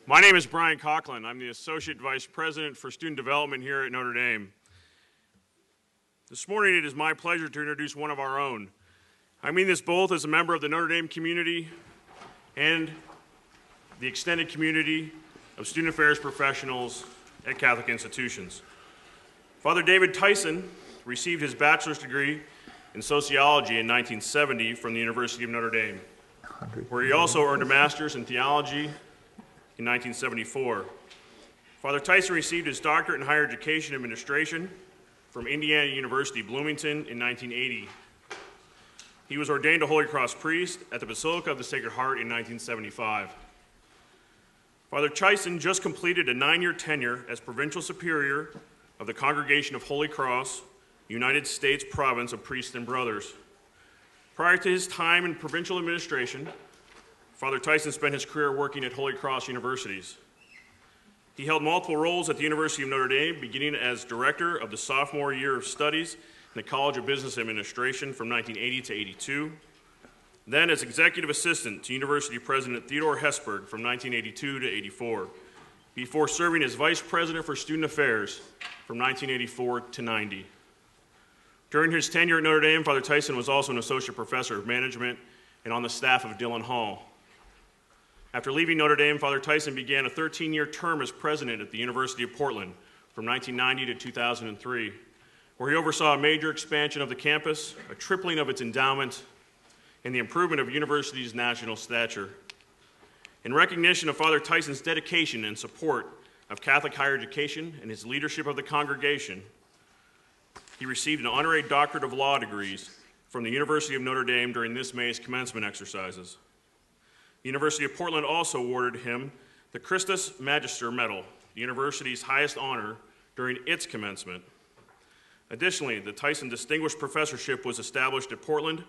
My name is Brian Coughlin. I'm the Associate Vice President for Student Development here at Notre Dame. This morning it is my pleasure to introduce one of our own. I mean this both as a member of the Notre Dame community and the extended community of student affairs professionals at Catholic institutions. Father David Tyson received his bachelor's degree in sociology in 1970 from the University of Notre Dame, where he also earned a master's in theology in 1974. Father Tyson received his doctorate in higher education administration from Indiana University, Bloomington in 1980. He was ordained a Holy Cross priest at the Basilica of the Sacred Heart in 1975. Father Tyson just completed a 9-year tenure as Provincial Superior of the Congregation of Holy Cross, United States Province of Priests and Brothers. Prior to his time in provincial administration, Father Tyson spent his career working at Holy Cross universities. He held multiple roles at the University of Notre Dame, beginning as director of the sophomore year of studies in the College of Business Administration from 1980 to 82, then as executive assistant to University President Theodore Hesburgh from 1982 to 84, before serving as vice president for student affairs from 1984 to 90. During his tenure at Notre Dame, Father Tyson was also an associate professor of management and on the staff of Dillon Hall. After leaving Notre Dame, Father Tyson began a 13-year term as president at the University of Portland from 1990 to 2003, where he oversaw a major expansion of the campus, a tripling of its endowment, and the improvement of the university's national stature. In recognition of Father Tyson's dedication and support of Catholic higher education and his leadership of the congregation, he received an honorary doctorate of law degrees from the University of Notre Dame during this May's commencement exercises. The University of Portland also awarded him the Christus Magister Medal, the university's highest honor, during its commencement. Additionally, the Tyson Distinguished Professorship was established at Portland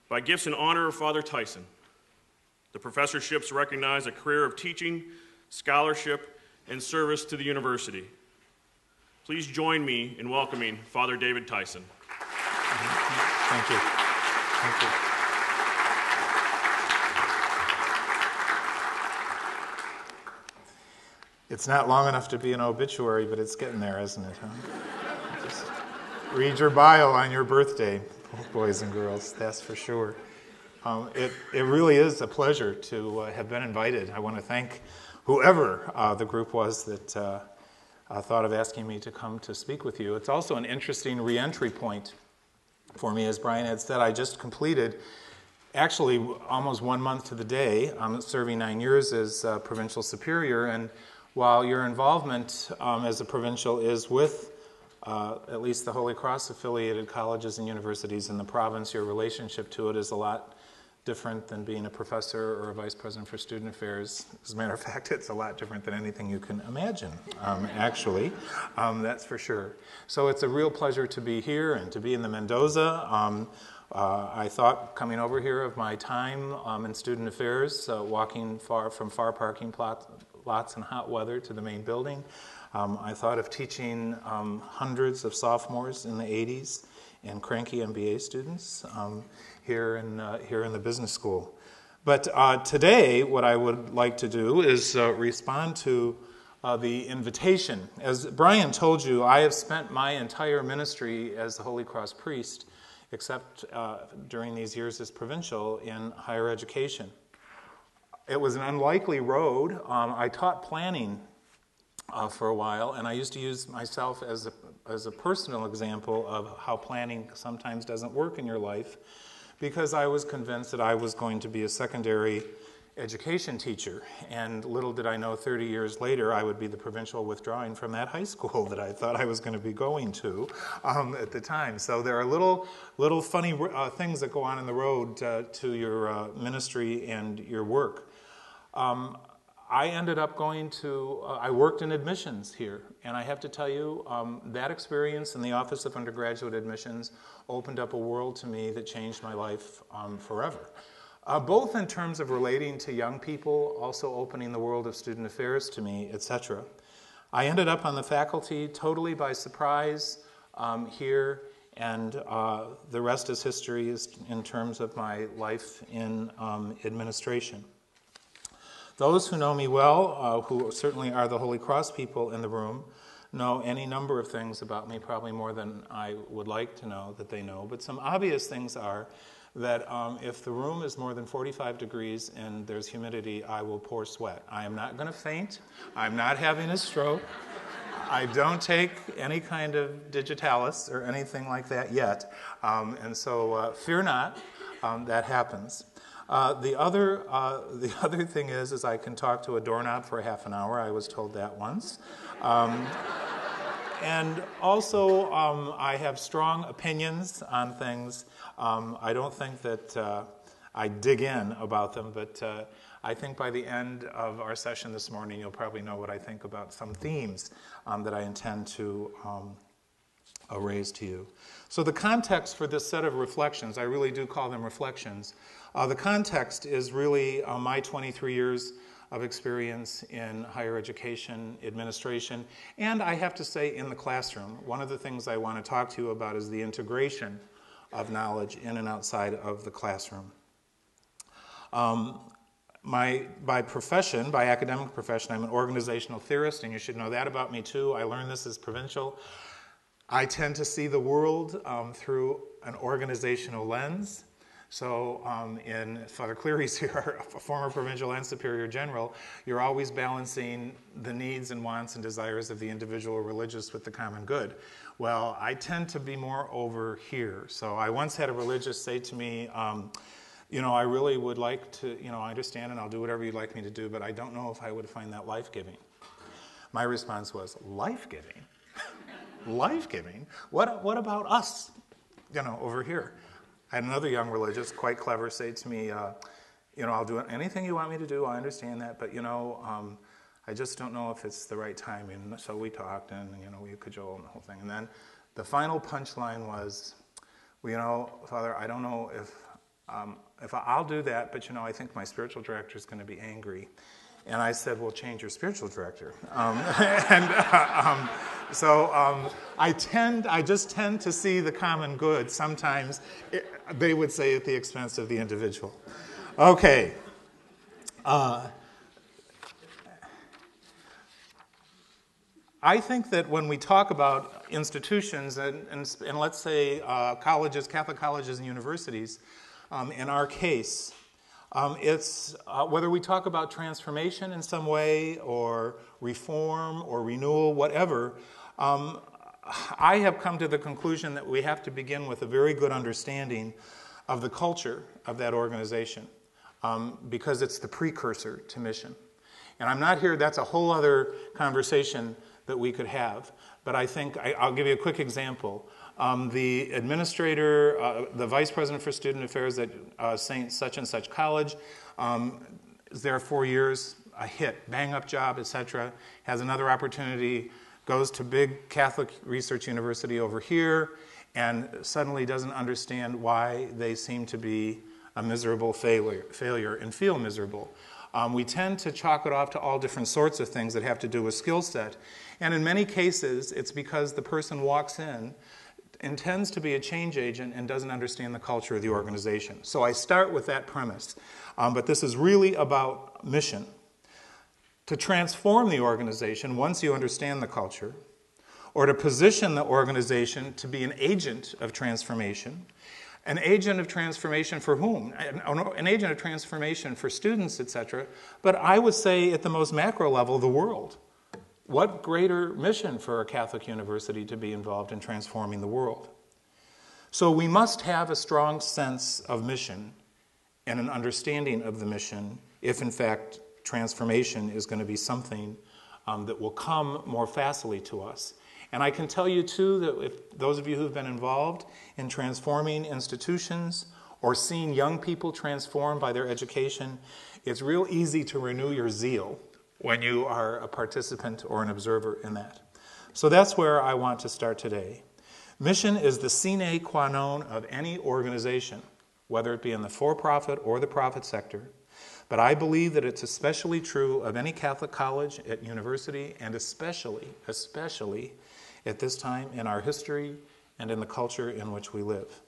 by gifts in honor of Father Tyson. The professorships recognize a career of teaching, scholarship, and service to the university. Please join me in welcoming Father David Tyson. Thank you. Thank you. It's not long enough to be an obituary, but it's getting there, isn't it? Huh? Just read your bio on your birthday, boys and girls, that's for sure. It really is a pleasure to have been invited. I want to thank whoever the group was that thought of asking me to come to speak with you. It's also an interesting re-entry point for me. As Brian had said, I just completed, actually almost 1 month to the day, I'm serving 9 years as Provincial Superior, and while your involvement as a provincial is with at least the Holy Cross affiliated colleges and universities in the province, your relationship to it is a lot different than being a professor or a vice president for student affairs. As a matter of fact, it's a lot different than anything you can imagine, actually. That's for sure. So it's a real pleasure to be here and to be in the Mendoza. I thought coming over here of my time in student affairs, walking from far parking lots in hot weather to the main building. I thought of teaching hundreds of sophomores in the 80s and cranky MBA students here in the business school. But today, what I would like to do is respond to the invitation. As Brian told you, I have spent my entire ministry as the Holy Cross priest, except during these years as provincial, in higher education. It was an unlikely road. I taught planning for a while, and I used to use myself as a personal example of how planning sometimes doesn't work in your life, because I was convinced that I was going to be a secondary education teacher, and little did I know 30 years later I would be the provincial withdrawing from that high school that I thought I was going to be going to at the time. So there are little funny things that go on in the road to your ministry and your work. I ended up I worked in admissions here, and I have to tell you, that experience in the Office of Undergraduate Admissions opened up a world to me that changed my life forever. Both in terms of relating to young people, also opening the world of student affairs to me, etc. I ended up on the faculty totally by surprise here, and the rest is history in terms of my life in administration. Those who know me well, who certainly are the Holy Cross people in the room, know any number of things about me, probably more than I would like to know that they know. But some obvious things are that if the room is more than 45 degrees and there's humidity, I will pour sweat. I am not going to faint. I'm not having a stroke. I don't take any kind of digitalis or anything like that yet. And so fear not, that happens. The other thing is I can talk to a doorknob for half an hour. I was told that once. And also, I have strong opinions on things. I don't think that I dig in about them, but I think by the end of our session this morning, you'll probably know what I think about some themes that I intend to raise to you. So the context for this set of reflections, I really do call them reflections. The context is really my 23 years of experience in higher education, administration, and I have to say in the classroom. One of the things I want to talk to you about is the integration of knowledge in and outside of the classroom. By profession, by academic profession, I'm an organizational theorist, and you should know that about me too. I learned this as Provincial. I tend to see the world through an organizational lens. So in Father Cleary's here, a former Provincial and Superior General, you're always balancing the needs and wants and desires of the individual religious with the common good. Well, I tend to be more over here. So I once had a religious say to me, I really would like to, I understand and I'll do whatever you'd like me to do, but I don't know if I would find that life-giving. My response was, life-giving? Life-giving? What about us, over here? I had another young religious, quite clever, say to me, I'll do anything you want me to do, I understand that, but, I just don't know if it's the right time. And so we talked, and, we cajoled and the whole thing. And then the final punchline was, Father, I don't know if I'll do that, but, I think my spiritual director is going to be angry. And I said, well, change your spiritual director. I just tend to see the common good. Sometimes they would say at the expense of the individual. Okay. I think that when we talk about institutions, and let's say colleges, Catholic colleges and universities, in our case, it's whether we talk about transformation in some way or reform or renewal, whatever, I have come to the conclusion that we have to begin with a very good understanding of the culture of that organization because it's the precursor to mission. And I'm not here, that's a whole other conversation that we could have, but I think I'll give you a quick example. The administrator, the vice president for student affairs at St. Such and Such College, is there 4 years, a hit, bang-up job, etc., has another opportunity, goes to big Catholic research university over here, and suddenly doesn't understand why they seem to be a miserable failure and feel miserable. We tend to chalk it off to all different sorts of things that have to do with skill set, and in many cases, it's because the person walks in, intends to be a change agent and doesn't understand the culture of the organization. So I start with that premise. But this is really about mission. To transform the organization once you understand the culture, or to position the organization to be an agent of transformation. An agent of transformation for whom? An agent of transformation for students, etc. But I would say at the most macro level, the world. What greater mission for a Catholic university to be involved in transforming the world? So we must have a strong sense of mission and an understanding of the mission if, in fact, transformation is going to be something that will come more facilely to us. And I can tell you, too, that if those of you who've been involved in transforming institutions or seeing young people transformed by their education, it's real easy to renew your zeal when you are a participant or an observer in that. So that's where I want to start today. Mission is the sine qua non of any organization, whether it be in the for-profit or the profit sector. But I believe that it's especially true of any Catholic college at university, and especially at this time in our history and in the culture in which we live.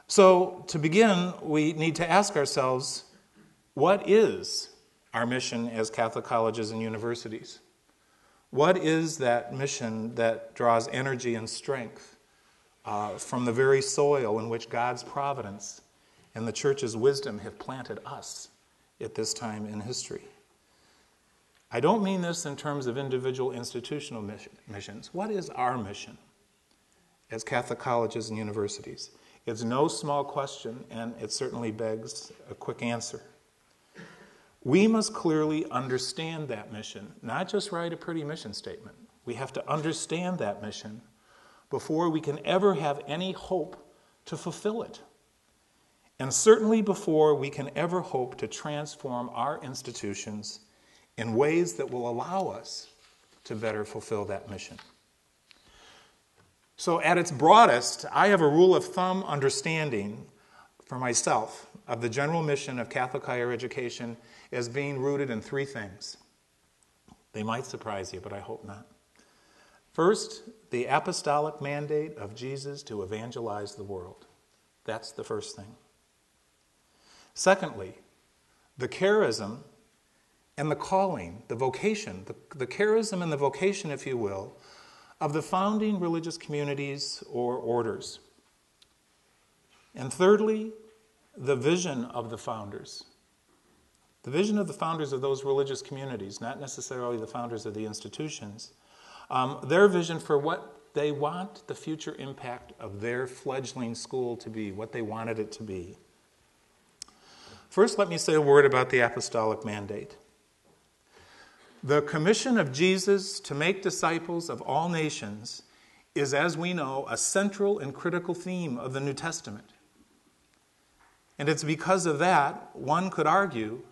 So to begin, we need to ask ourselves, what is our mission as Catholic colleges and universities? What is that mission that draws energy and strength from the very soil in which God's providence and the Church's wisdom have planted us at this time in history? I don't mean this in terms of individual institutional missions. What is our mission as Catholic colleges and universities? It's no small question, and it certainly begs a quick answer. We must clearly understand that mission, not just write a pretty mission statement. We have to understand that mission before we can ever have any hope to fulfill it. And certainly before we can ever hope to transform our institutions in ways that will allow us to better fulfill that mission. So at its broadest, I have a rule of thumb understanding for myself of the general mission of Catholic higher education as being rooted in three things. They might surprise you, but I hope not. First, the apostolic mandate of Jesus to evangelize the world. That's the first thing. Secondly, the charism and the calling, the vocation, the charism and the vocation, if you will, of the founding religious communities or orders. And thirdly, the vision of the founders. The vision of the founders of those religious communities, not necessarily the founders of the institutions, their vision for what they want the future impact of their fledgling school to be, what they wanted it to be. First, let me say a word about the apostolic mandate. The commission of Jesus to make disciples of all nations is, as we know, a central and critical theme of the New Testament. And it's because of that, one could argue,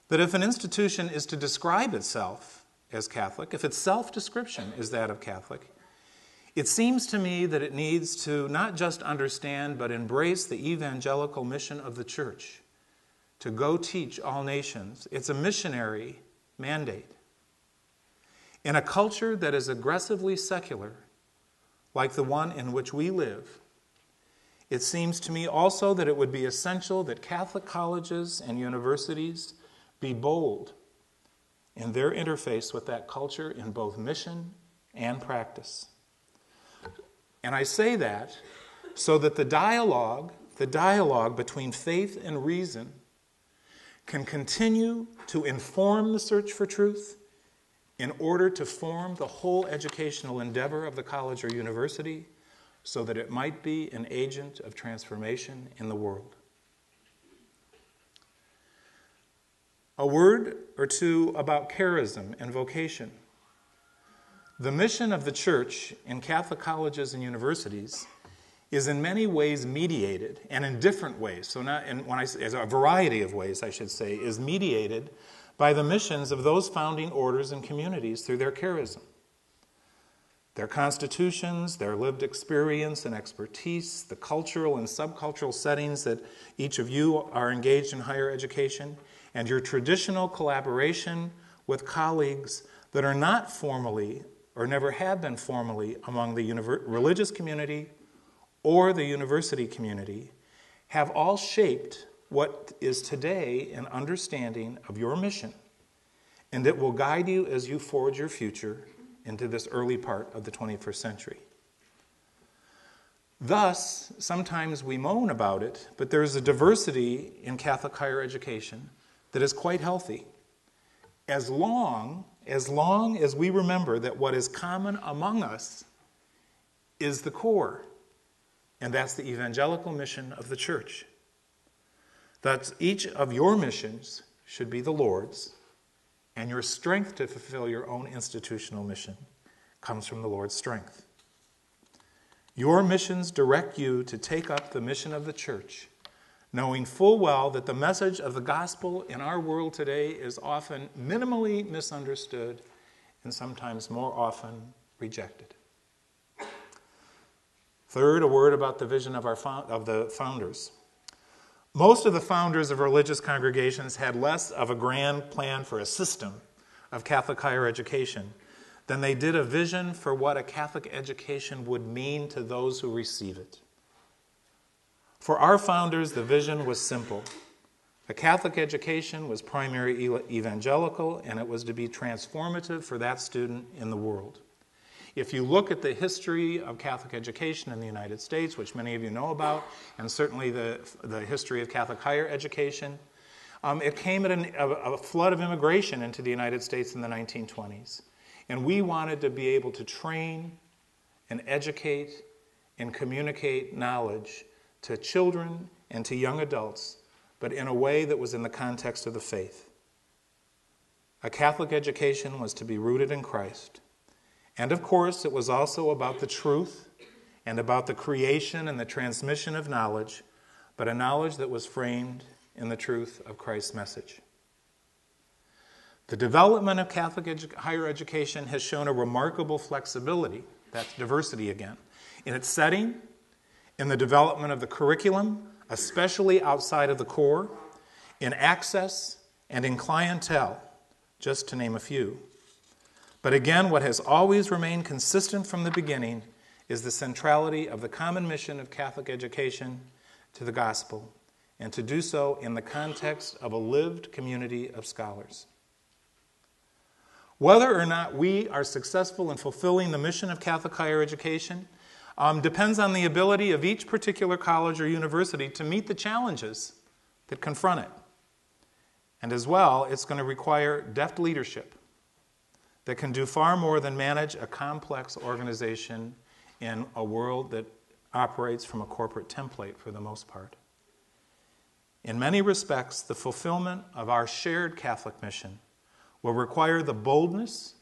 that if an institution is to describe itself as Catholic, if its self-description is that of Catholic, it seems to me that it needs to not just understand but embrace the evangelical mission of the Church, to go teach all nations. It's a missionary mandate. In a culture that is aggressively secular, like the one in which we live, it seems to me also that it would be essential that Catholic colleges and universities be bold in their interface with that culture in both mission and practice. And I say that so that the dialogue between faith and reason can continue to inform the search for truth in order to form the whole educational endeavor of the college or university so that it might be an agent of transformation in the world. A word or two about charism and vocation. The mission of the Church in Catholic colleges and universities is in many ways mediated, and in different ways. So not, and when I say a variety of ways, I should say, is mediated by the missions of those founding orders and communities through their charism. Their constitutions, their lived experience and expertise, the cultural and subcultural settings that each of you are engaged in higher education, and your traditional collaboration with colleagues that are not formally or never have been formally among the religious community or the university community, have all shaped what is today an understanding of your mission, and it will guide you as you forge your future into this early part of the 21st century. Thus, sometimes we moan about it, but there is a diversity in Catholic higher education that is quite healthy, as long as we remember that what is common among us is the core, and that's the evangelical mission of the Church. That each of your missions should be the Lord's, and your strength to fulfill your own institutional mission comes from the Lord's strength. Your missions direct you to take up the mission of the Church, knowing full well that the message of the gospel in our world today is often minimally misunderstood and sometimes more often rejected. Third, a word about the vision of the founders. Most of the founders of religious congregations had less of a grand plan for a system of Catholic higher education than they did a vision for what a Catholic education would mean to those who receive it. For our founders, the vision was simple: A Catholic education was primary evangelical, and it was to be transformative for that student in the world. If you look at the history of Catholic education in the United States, which many of you know about, and certainly the history of Catholic higher education, it came at a flood of immigration into the United States in the 1920s. And we wanted to be able to train and educate and communicate knowledge to children and to young adults, but in a way that was in the context of the faith. A Catholic education was to be rooted in Christ. And of course, it was also about the truth and about the creation and the transmission of knowledge, but a knowledge that was framed in the truth of Christ's message. The development of Catholic higher education has shown a remarkable flexibility, that's diversity again, in its setting, in the development of the curriculum, especially outside of the core, in access, and in clientele, just to name a few. But again, what has always remained consistent from the beginning is the centrality of the common mission of Catholic education to the gospel, and to do so in the context of a lived community of scholars. Whether or not we are successful in fulfilling the mission of Catholic higher education depends on the ability of each particular college or university to meet the challenges that confront it. And as well, it's going to require deft leadership that can do far more than manage a complex organization in a world that operates from a corporate template for the most part. In many respects, the fulfillment of our shared Catholic mission will require the boldness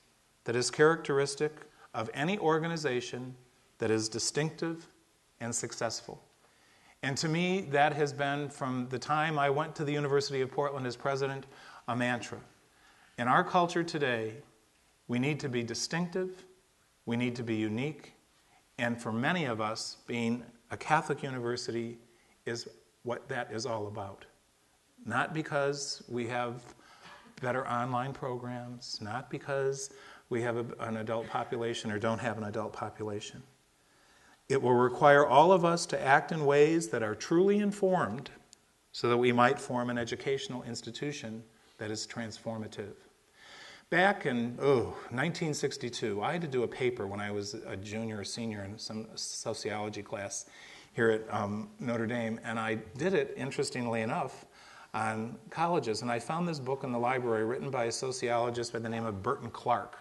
that is characteristic of any organization that is distinctive and successful. And to me, that has been, from the time I went to the University of Portland as president, a mantra. In our culture today, we need to be distinctive, we need to be unique, and for many of us, being a Catholic university is what that is all about. Not because we have better online programs, not because we have an adult population or don't have an adult population. It will require all of us to act in ways that are truly informed so that we might form an educational institution that is transformative. Back in 1962, I had to do a paper when I was a junior or senior in some sociology class here at Notre Dame, and I did it, interestingly enough, on colleges. And I found this book in the library written by a sociologist by the name of Burton Clark.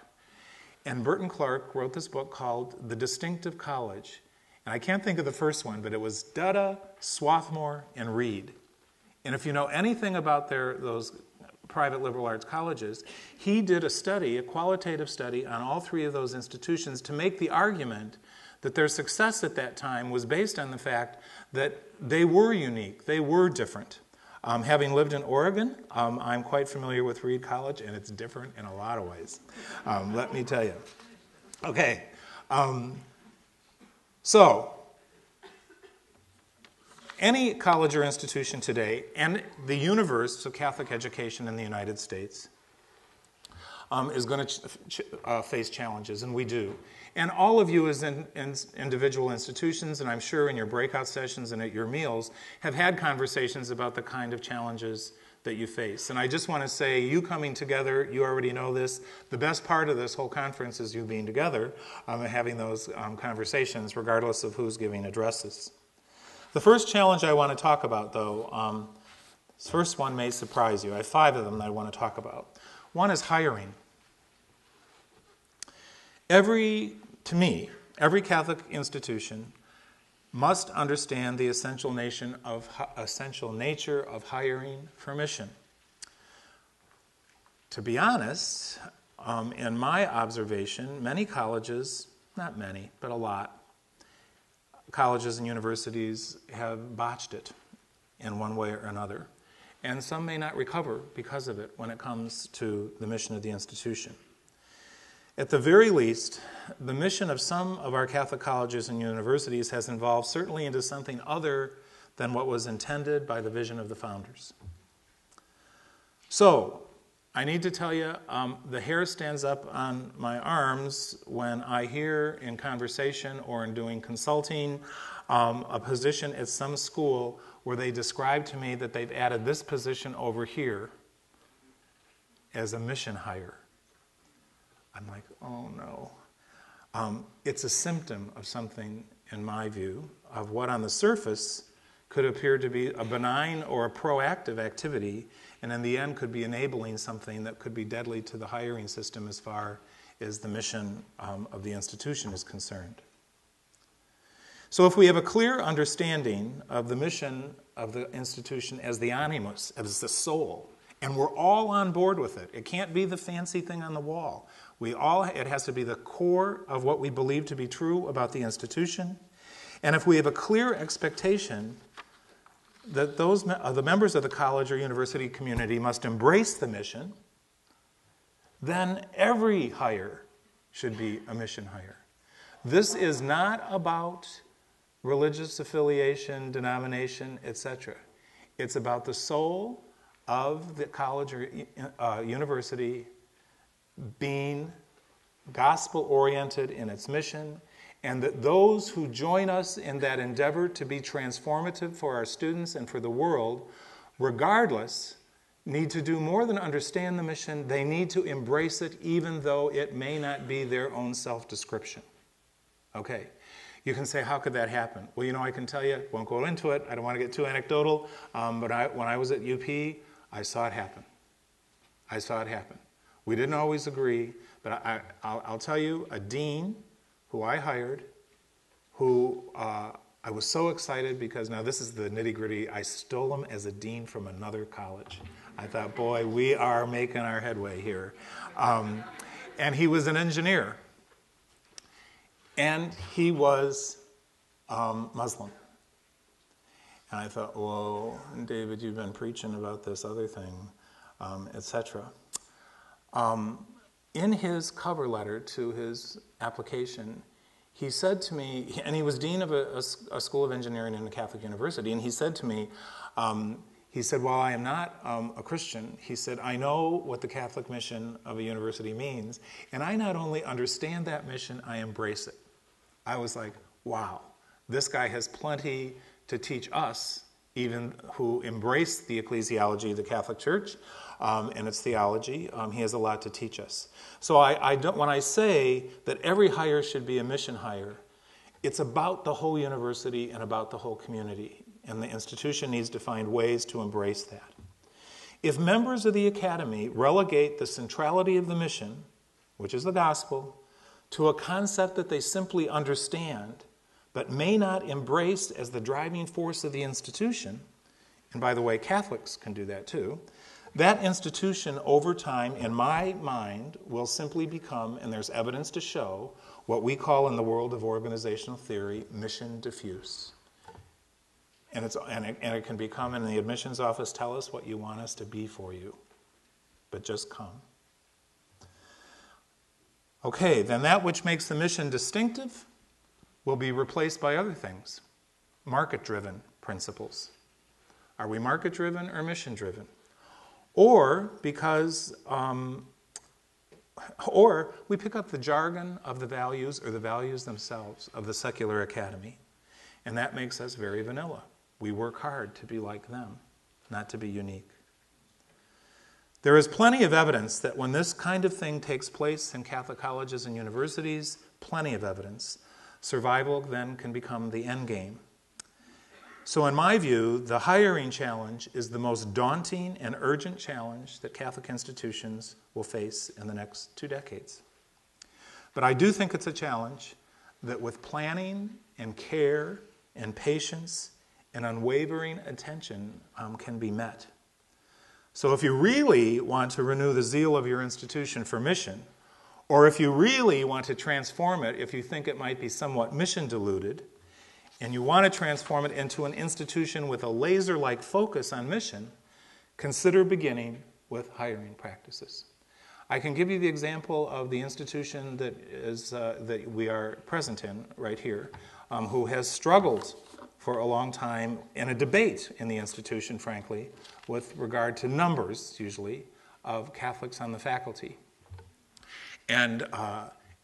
And Burton Clark wrote this book called The Distinctive College. And I can't think of the first one, but it was Dutta, Swarthmore, and Reed. And if you know anything about those private liberal arts colleges, he did a study, a qualitative study on all three of those institutions to make the argument that their success at that time was based on the fact that they were unique, they were different. Having lived in Oregon, I'm quite familiar with Reed College, and it's different in a lot of ways, let me tell you. Okay, so any college or institution today, and the universe of Catholic education in the United States, is going to face challenges, and we do. And all of you as individual institutions, and I'm sure in your breakout sessions and at your meals, have had conversations about the kind of challenges that you face. And I just want to say, you coming together, you already know this, the best part of this whole conference is you being together and having those conversations, regardless of who's giving addresses. The first challenge I want to talk about, though, this first one may surprise you. I have 5 of them that I want to talk about. One is hiring. Every Catholic institution must understand the essential nature of hiring for mission. To be honest, in my observation, many colleges, not many, but a lot, colleges and universities have botched it in one way or another. And some may not recover because of it when it comes to the mission of the institution. At the very least, the mission of some of our Catholic colleges and universities has evolved certainly into something other than what was intended by the vision of the founders. So, I need to tell you, the hair stands up on my arms when I hear in conversation or in doing consulting a position at some school where they described to me that they've added this position over here as a mission hire. I'm like, oh no. It's a symptom of something, in my view, of what on the surface could appear to be a benign or a proactive activity, and in the end could be enabling something that could be deadly to the hiring system as far as the mission of the institution is concerned. So if we have a clear understanding of the mission of the institution as the animus, as the soul, and we're all on board with it, it can't be the fancy thing on the wall. It has to be the core of what we believe to be true about the institution. And if we have a clear expectation that the members of the college or university community must embrace the mission, then every hire should be a mission hire. This is not about religious affiliation, denomination, etc. It's about the soul of the college or university being gospel-oriented in its mission, and that those who join us in that endeavor to be transformative for our students and for the world, regardless, need to do more than understand the mission. They need to embrace it, even though it may not be their own self-description. Okay. You can say, how could that happen? Well, I can tell you, won't go into it. I don't want to get too anecdotal, but when I was at UP, I saw it happen. I saw it happen. We didn't always agree, but I'll tell you, a dean who I hired, who I was so excited because now this is the nitty-gritty. I stole him as a dean from another college. I thought, boy, we are making our headway here. And he was an engineer. And he was Muslim. And I thought, whoa, David, you've been preaching about this other thing, etc. In his cover letter to his application, he said to me, and he was dean of a school of engineering in a Catholic university, and he said to me, while I am not a Christian, he said, I know what the Catholic mission of a university means, and I not only understand that mission, I embrace it. I was like, wow, this guy has plenty to teach us, even who embrace the ecclesiology of the Catholic Church and its theology. He has a lot to teach us. So when I say that every hire should be a mission hire, it's about the whole university and about the whole community. And the institution needs to find ways to embrace that. If members of the academy relegate the centrality of the mission, which is the gospel, to a concept that they simply understand, but may not embrace as the driving force of the institution, and by the way, Catholics can do that too, that institution over time, in my mind, will simply become, and there's evidence to show, what we call in the world of organizational theory, mission diffuse. And it can become, in the admissions office, tell us what you want us to be for you, but just come. Okay, then that which makes the mission distinctive will be replaced by other things, market-driven principles. Are we market-driven or mission-driven? Or we pick up the jargon of the values or the values themselves of the secular academy, and that makes us very vanilla. We work hard to be like them, not to be unique. There is plenty of evidence that when this kind of thing takes place in Catholic colleges and universities, plenty of evidence, survival then can become the end game. So in my view, the hiring challenge is the most daunting and urgent challenge that Catholic institutions will face in the next 2 decades. But I do think it's a challenge that with planning and care and patience and unwavering attention can be met. So if you really want to renew the zeal of your institution for mission, or if you really want to transform it, if you think it might be somewhat mission-diluted, and you want to transform it into an institution with a laser-like focus on mission, consider beginning with hiring practices. I can give you the example of the institution that we are present in right here, who has struggled for a long time in a debate in the institution, frankly, with regard to numbers, usually, of Catholics on the faculty. And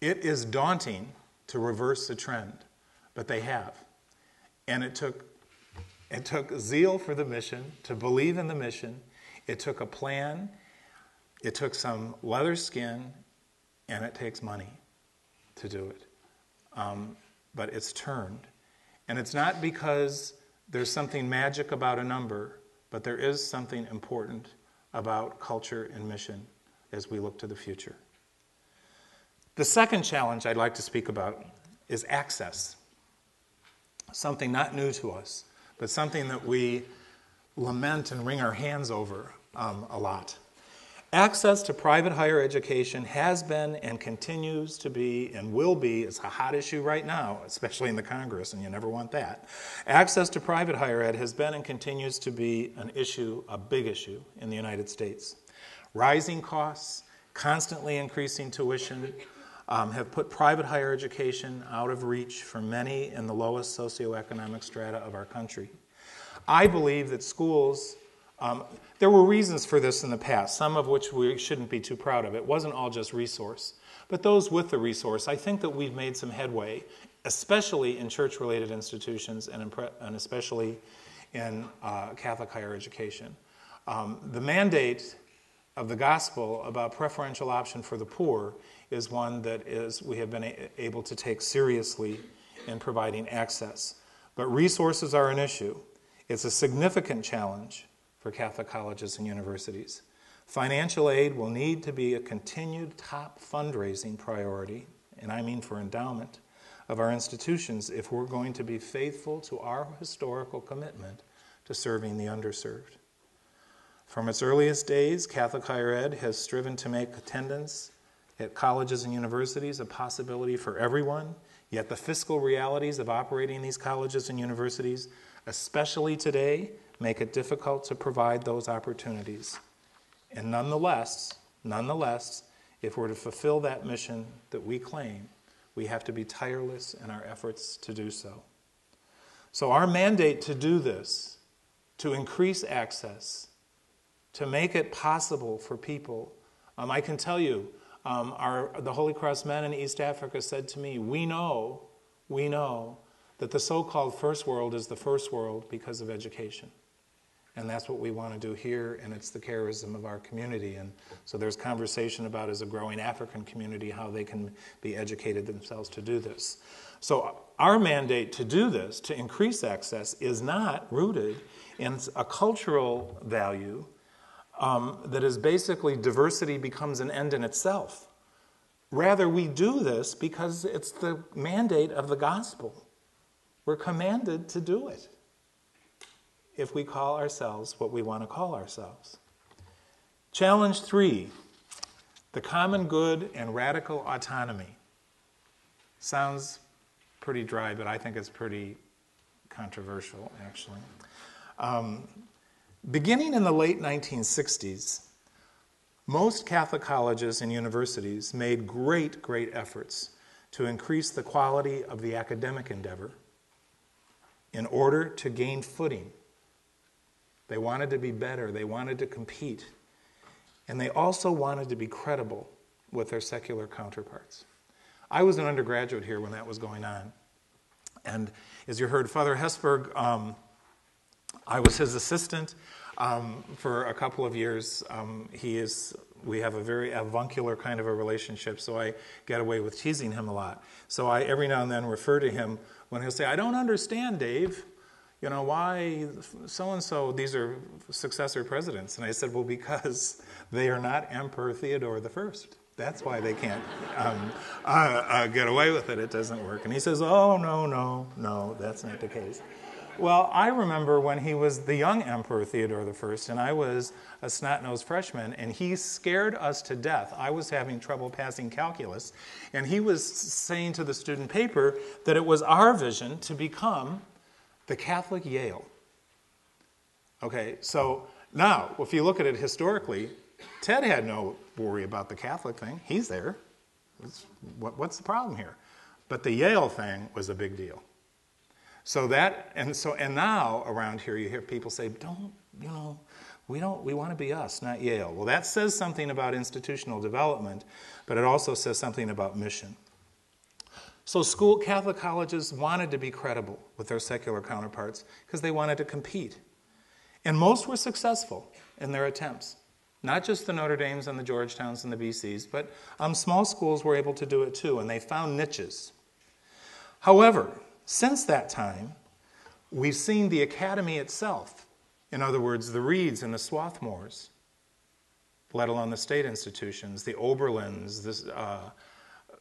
it is daunting to reverse the trend, but they have. And it took zeal for the mission, to believe in the mission. It took a plan. It took some leather skin, and it takes money to do it. But it's turned. And it's not because there's something magic about a number, but there is something important about culture and mission as we look to the future. The second challenge I'd like to speak about is access. Something not new to us, but something that we lament and wring our hands over a lot. Access to private higher education has been and continues to be and will be, it's a hot issue right now, especially in the Congress, and you never want that. Access to private higher ed has been and continues to be an issue, a big issue in the United States. Rising costs, constantly increasing tuition, have put private higher education out of reach for many in the lowest socioeconomic strata of our country. I believe that schools, there were reasons for this in the past, some of which we shouldn't be too proud of. It wasn't all just resource. But those with the resource, I think that we've made some headway, especially in church-related institutions and especially in Catholic higher education. The mandate of the gospel about preferential option for the poor is one that we have been able to take seriously in providing access. But resources are an issue. It's a significant challenge for Catholic colleges and universities. Financial aid will need to be a continued top fundraising priority, and I mean for endowment, of our institutions if we're going to be faithful to our historical commitment to serving the underserved. From its earliest days, Catholic higher ed has striven to make attendance at colleges and universities a possibility for everyone, yet the fiscal realities of operating these colleges and universities, especially today, make it difficult to provide those opportunities. And nonetheless, if we're to fulfill that mission that we claim, we have to be tireless in our efforts to do so. So our mandate to do this, to increase access, to make it possible for people, I can tell you, the Holy Cross men in East Africa said to me, we know that the so-called first world is the first world because of education. And that's what we want to do here, and it's the charism of our community. And so there's conversation about, as a growing African community, how they can be educated themselves to do this. So our mandate to do this, to increase access, is not rooted in a cultural value that is basically diversity becomes an end in itself. Rather, we do this because it's the mandate of the gospel. We're commanded to do it if we call ourselves what we want to call ourselves. Challenge 3, the common good and radical autonomy. Sounds pretty dry, but I think it's pretty controversial, actually. Beginning in the late 1960s, most Catholic colleges and universities made great efforts to increase the quality of the academic endeavor in order to gain footing. They wanted to be better. They wanted to compete. And they also wanted to be credible with their secular counterparts. I was an undergraduate here when that was going on. And as you heard, Father Hesburg, I was his assistant for a couple of years. We have a very avuncular kind of a relationship, so I get away with teasing him a lot. So I every now and then refer to him when he'll say, I don't understand, Dave. You know, why so-and-so, these are successor presidents? And I said, well, because they are not Emperor Theodore I. That's why they can't get away with it. It doesn't work. And he says, oh, no, that's not the case. Well, I remember when he was the young Emperor Theodore I, and I was a snot-nosed freshman, and he scared us to death. I was having trouble passing calculus, and he was saying to the student paper that it was our vision to become the Catholic Yale. Okay, so now, if you look at it historically, Ted had no worry about the Catholic thing. He's there. What's the problem here? But the Yale thing was a big deal. So that, and now around here you hear people say, we want to be us, not Yale. Well, that says something about institutional development, but it also says something about mission. So Catholic colleges wanted to be credible with their secular counterparts because they wanted to compete. And most were successful in their attempts. Not just the Notre Dames and the Georgetowns and the BCs, but small schools were able to do it too, and they found niches. However, since that time, we've seen the academy itself, in other words, the Reeds and the Swarthmores, let alone the state institutions, the Oberlins,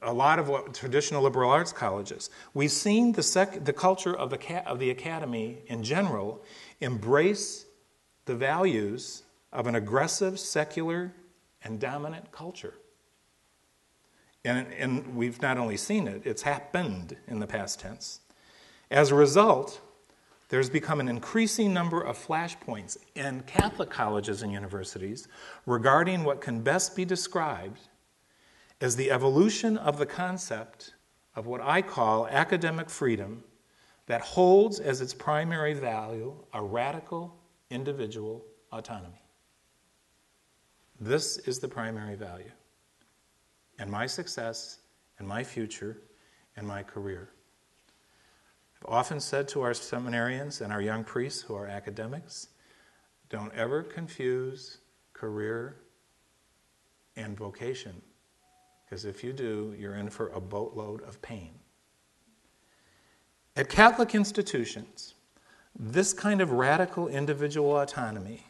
a lot of what traditional liberal arts colleges. We've seen the culture of the academy in general embrace the values of an aggressive, secular, and dominant culture. And we've not only seen it, it's happened in the past tense. As a result, there's become an increasing number of flashpoints in Catholic colleges and universities regarding what can best be described as the evolution of the concept of what I call academic freedom that holds as its primary value a radical individual autonomy. This is the primary value in my success, in my future, in my career. I've often said to our seminarians and our young priests who are academics, don't ever confuse career and vocation, because if you do, you're in for a boatload of pain. At Catholic institutions, this kind of radical individual autonomy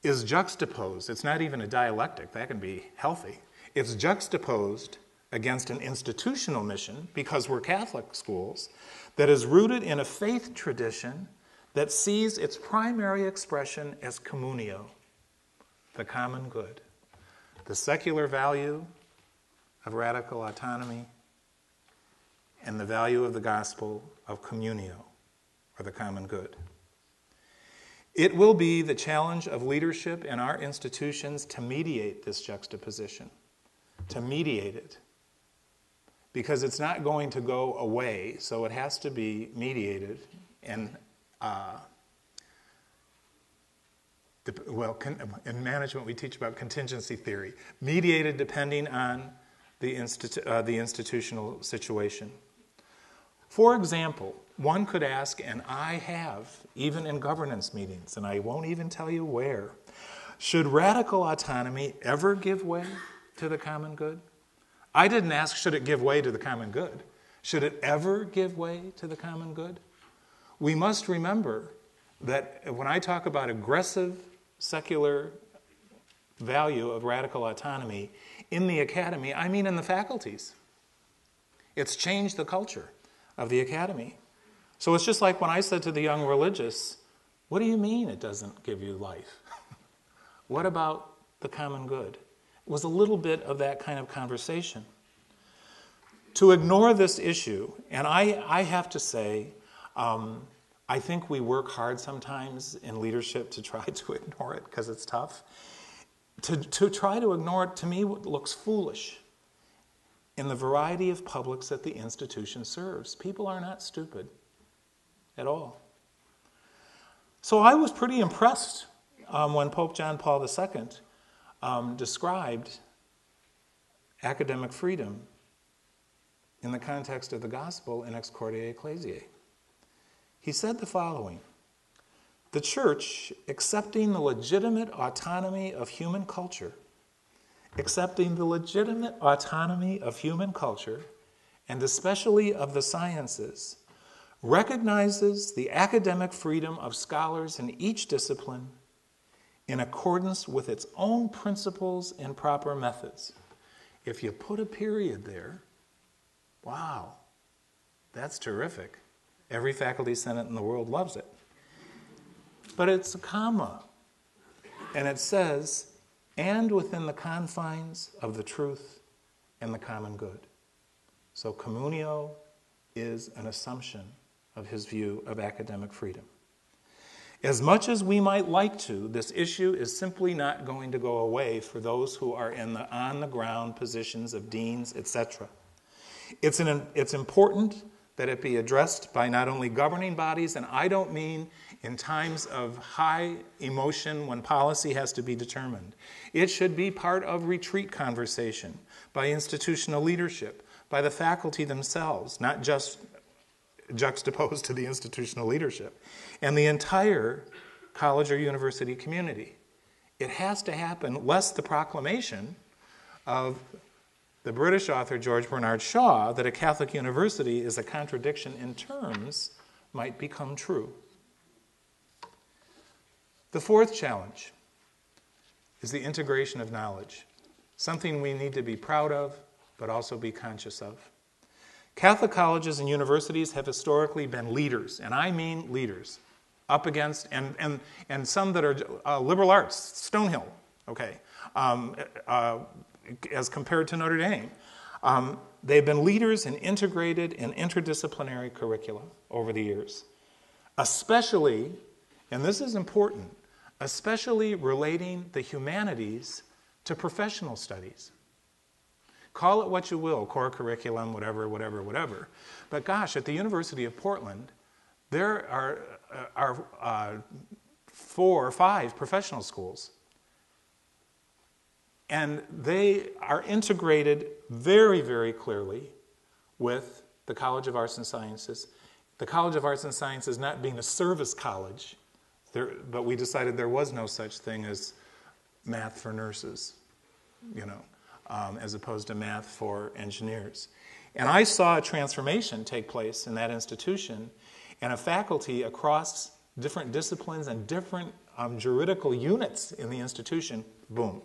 is juxtaposed. It's not even a dialectic. That can be healthy. It's juxtaposed against an institutional mission, because we're Catholic schools, that is rooted in a faith tradition that sees its primary expression as communio, the common good, the secular value of radical autonomy, and the value of the gospel of communio, or the common good. It will be the challenge of leadership in our institutions to mediate this juxtaposition, to mediate it, because it's not going to go away, so it has to be mediated. And in management we teach about contingency theory, mediated depending on the institutional situation. For example, one could ask, and I have, even in governance meetings, and I won't even tell you where, should radical autonomy ever give way to the common good? I didn't ask, should it give way to the common good? Should it ever give way to the common good? We must remember that when I talk about aggressive secular value of radical autonomy in the academy, I mean in the faculties. It's changed the culture of the academy. So it's just like when I said to the young religious, what do you mean it doesn't give you life? What about the common good? It was a little bit of that kind of conversation. To ignore this issue, and I have to say, I think we work hard sometimes in leadership to try to ignore it because it's tough. To try to ignore it, to me, looks foolish in the variety of publics that the institution serves. People are not stupid at all. So I was pretty impressed when Pope John Paul II described academic freedom in the context of the gospel in Ex Corde Ecclesiae. He said the following: the church, accepting the legitimate autonomy of human culture, and especially of the sciences, recognizes the academic freedom of scholars in each discipline in accordance with its own principles and proper methods. If you put a period there, wow, that's terrific. Every faculty senate in the world loves it. But it's a comma, and it says, and within the confines of the truth and the common good. So communio is an assumption of his view of academic freedom. As much as we might like to, this issue is simply not going to go away for those who are in the on-the-ground positions of deans, etc. It's important that it be addressed by not only governing bodies, and I don't mean in times of high emotion when policy has to be determined. It should be part of retreat conversation by institutional leadership, by the faculty themselves, not just juxtaposed to the institutional leadership, and the entire college or university community. It has to happen, lest the proclamation of the British author George Bernard Shaw that a Catholic university is a contradiction in terms might become true. The fourth challenge is the integration of knowledge, something we need to be proud of, but also be conscious of. Catholic colleges and universities have historically been leaders, and I mean leaders, up against, and some that are liberal arts, Stonehill, okay, as compared to Notre Dame. They've been leaders in integrated and interdisciplinary curricula over the years, especially, and this is important, especially relating the humanities to professional studies. Call it what you will, core curriculum, whatever. But gosh, at the University of Portland, there are 4 or 5 professional schools. And they are integrated very, very clearly with the College of Arts and Sciences. The College of Arts and Sciences not being a service college, but we decided there was no such thing as math for nurses, as opposed to math for engineers. And I saw a transformation take place in that institution, and a faculty across different disciplines and different juridical units in the institution, boom,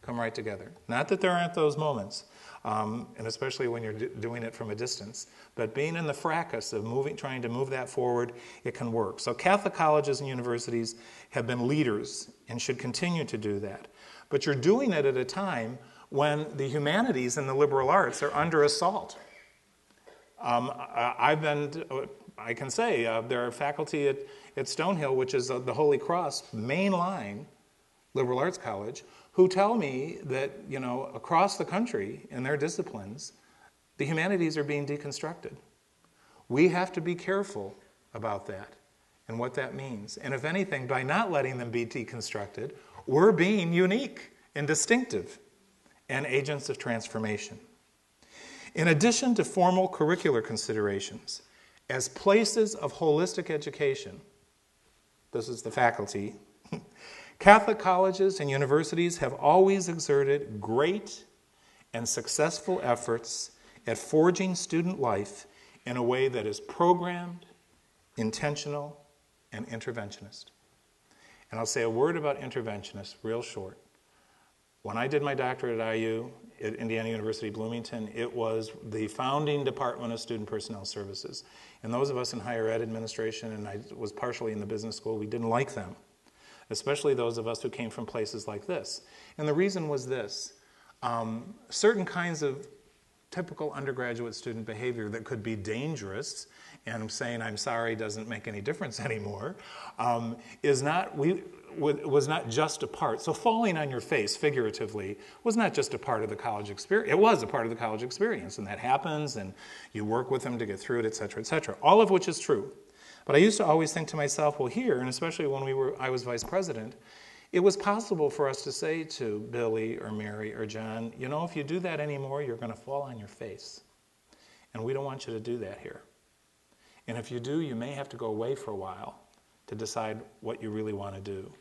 come right together. Not that there aren't those moments, and especially when you're doing it from a distance, but being in the fracas of trying to move that forward, it can work. So Catholic colleges and universities have been leaders and should continue to do that. But you're doing it at a time when the humanities and the liberal arts are under assault. I can say there are faculty at Stonehill, which is the Holy Cross mainline liberal arts college, who tell me that, across the country in their disciplines, the humanities are being deconstructed. We have to be careful about that and what that means. And if anything, by not letting them be deconstructed, we're being unique and distinctive and agents of transformation. In addition to formal curricular considerations, as places of holistic education, this is the faculty, Catholic colleges and universities have always exerted great and successful efforts at forging student life in a way that is programmed, intentional, and interventionist. And I'll say a word about interventionist real short. When I did my doctorate at IU, at Indiana University Bloomington, it was the founding Department of Student Personnel Services. And those of us in higher ed administration, and I was partially in the business school, we didn't like them, especially those of us who came from places like this. And the reason was this. Certain kinds of typical undergraduate student behavior that could be dangerous, and saying I'm sorry doesn't make any difference anymore, was not just a part. So falling on your face, figuratively, was not just a part of the college experience. It was a part of the college experience, and that happens, and you work with them to get through it, et cetera, all of which is true. But I used to always think to myself, well, here, and especially when I was vice president, it was possible for us to say to Billy or Mary or John, if you do that anymore, you're going to fall on your face. And we don't want you to do that here. And if you do, you may have to go away for a while to decide what you really want to do.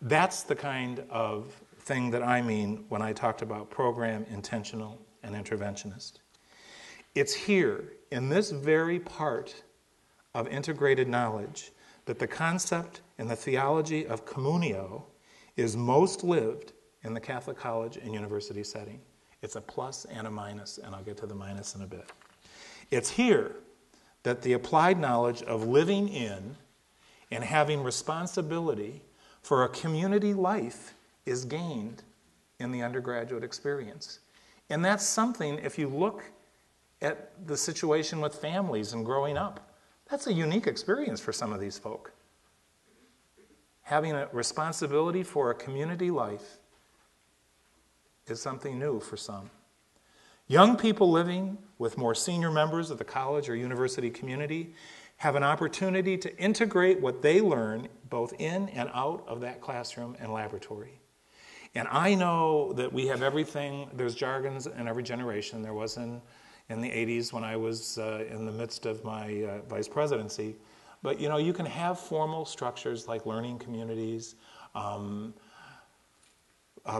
That's the kind of thing that I mean when I talked about program, intentional, and interventionist. It's here, in this very part of integrated knowledge, that the concept and the theology of communio is most lived in the Catholic college and university setting. It's a plus and a minus, and I'll get to the minus in a bit. It's here that the applied knowledge of living in and having responsibility for a community life is gained in the undergraduate experience. And that's something, if you look at the situation with families and growing up, that's a unique experience for some of these folk. Having a responsibility for a community life is something new for some. Young people living with more senior members of the college or university community have an opportunity to integrate what they learn both in and out of that classroom and laboratory. And I know that we have everything, there's jargons in every generation. There was in in the 80s when I was in the midst of my vice presidency. But, you can have formal structures like learning communities,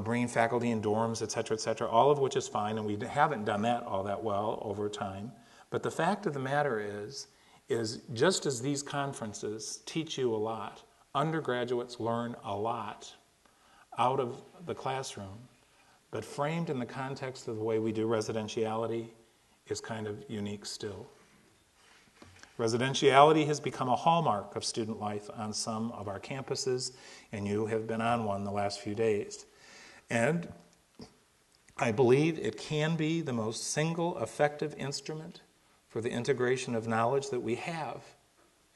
bringing faculty in dorms, et cetera, all of which is fine, and we haven't done that all that well over time. But the fact of the matter is just as these conferences teach you a lot, undergraduates learn a lot out of the classroom, but framed in the context of the way we do residentiality is kind of unique still. Residentiality has become a hallmark of student life on some of our campuses, and you have been on one the last few days. And I believe it can be the most single effective instrument for the integration of knowledge that we have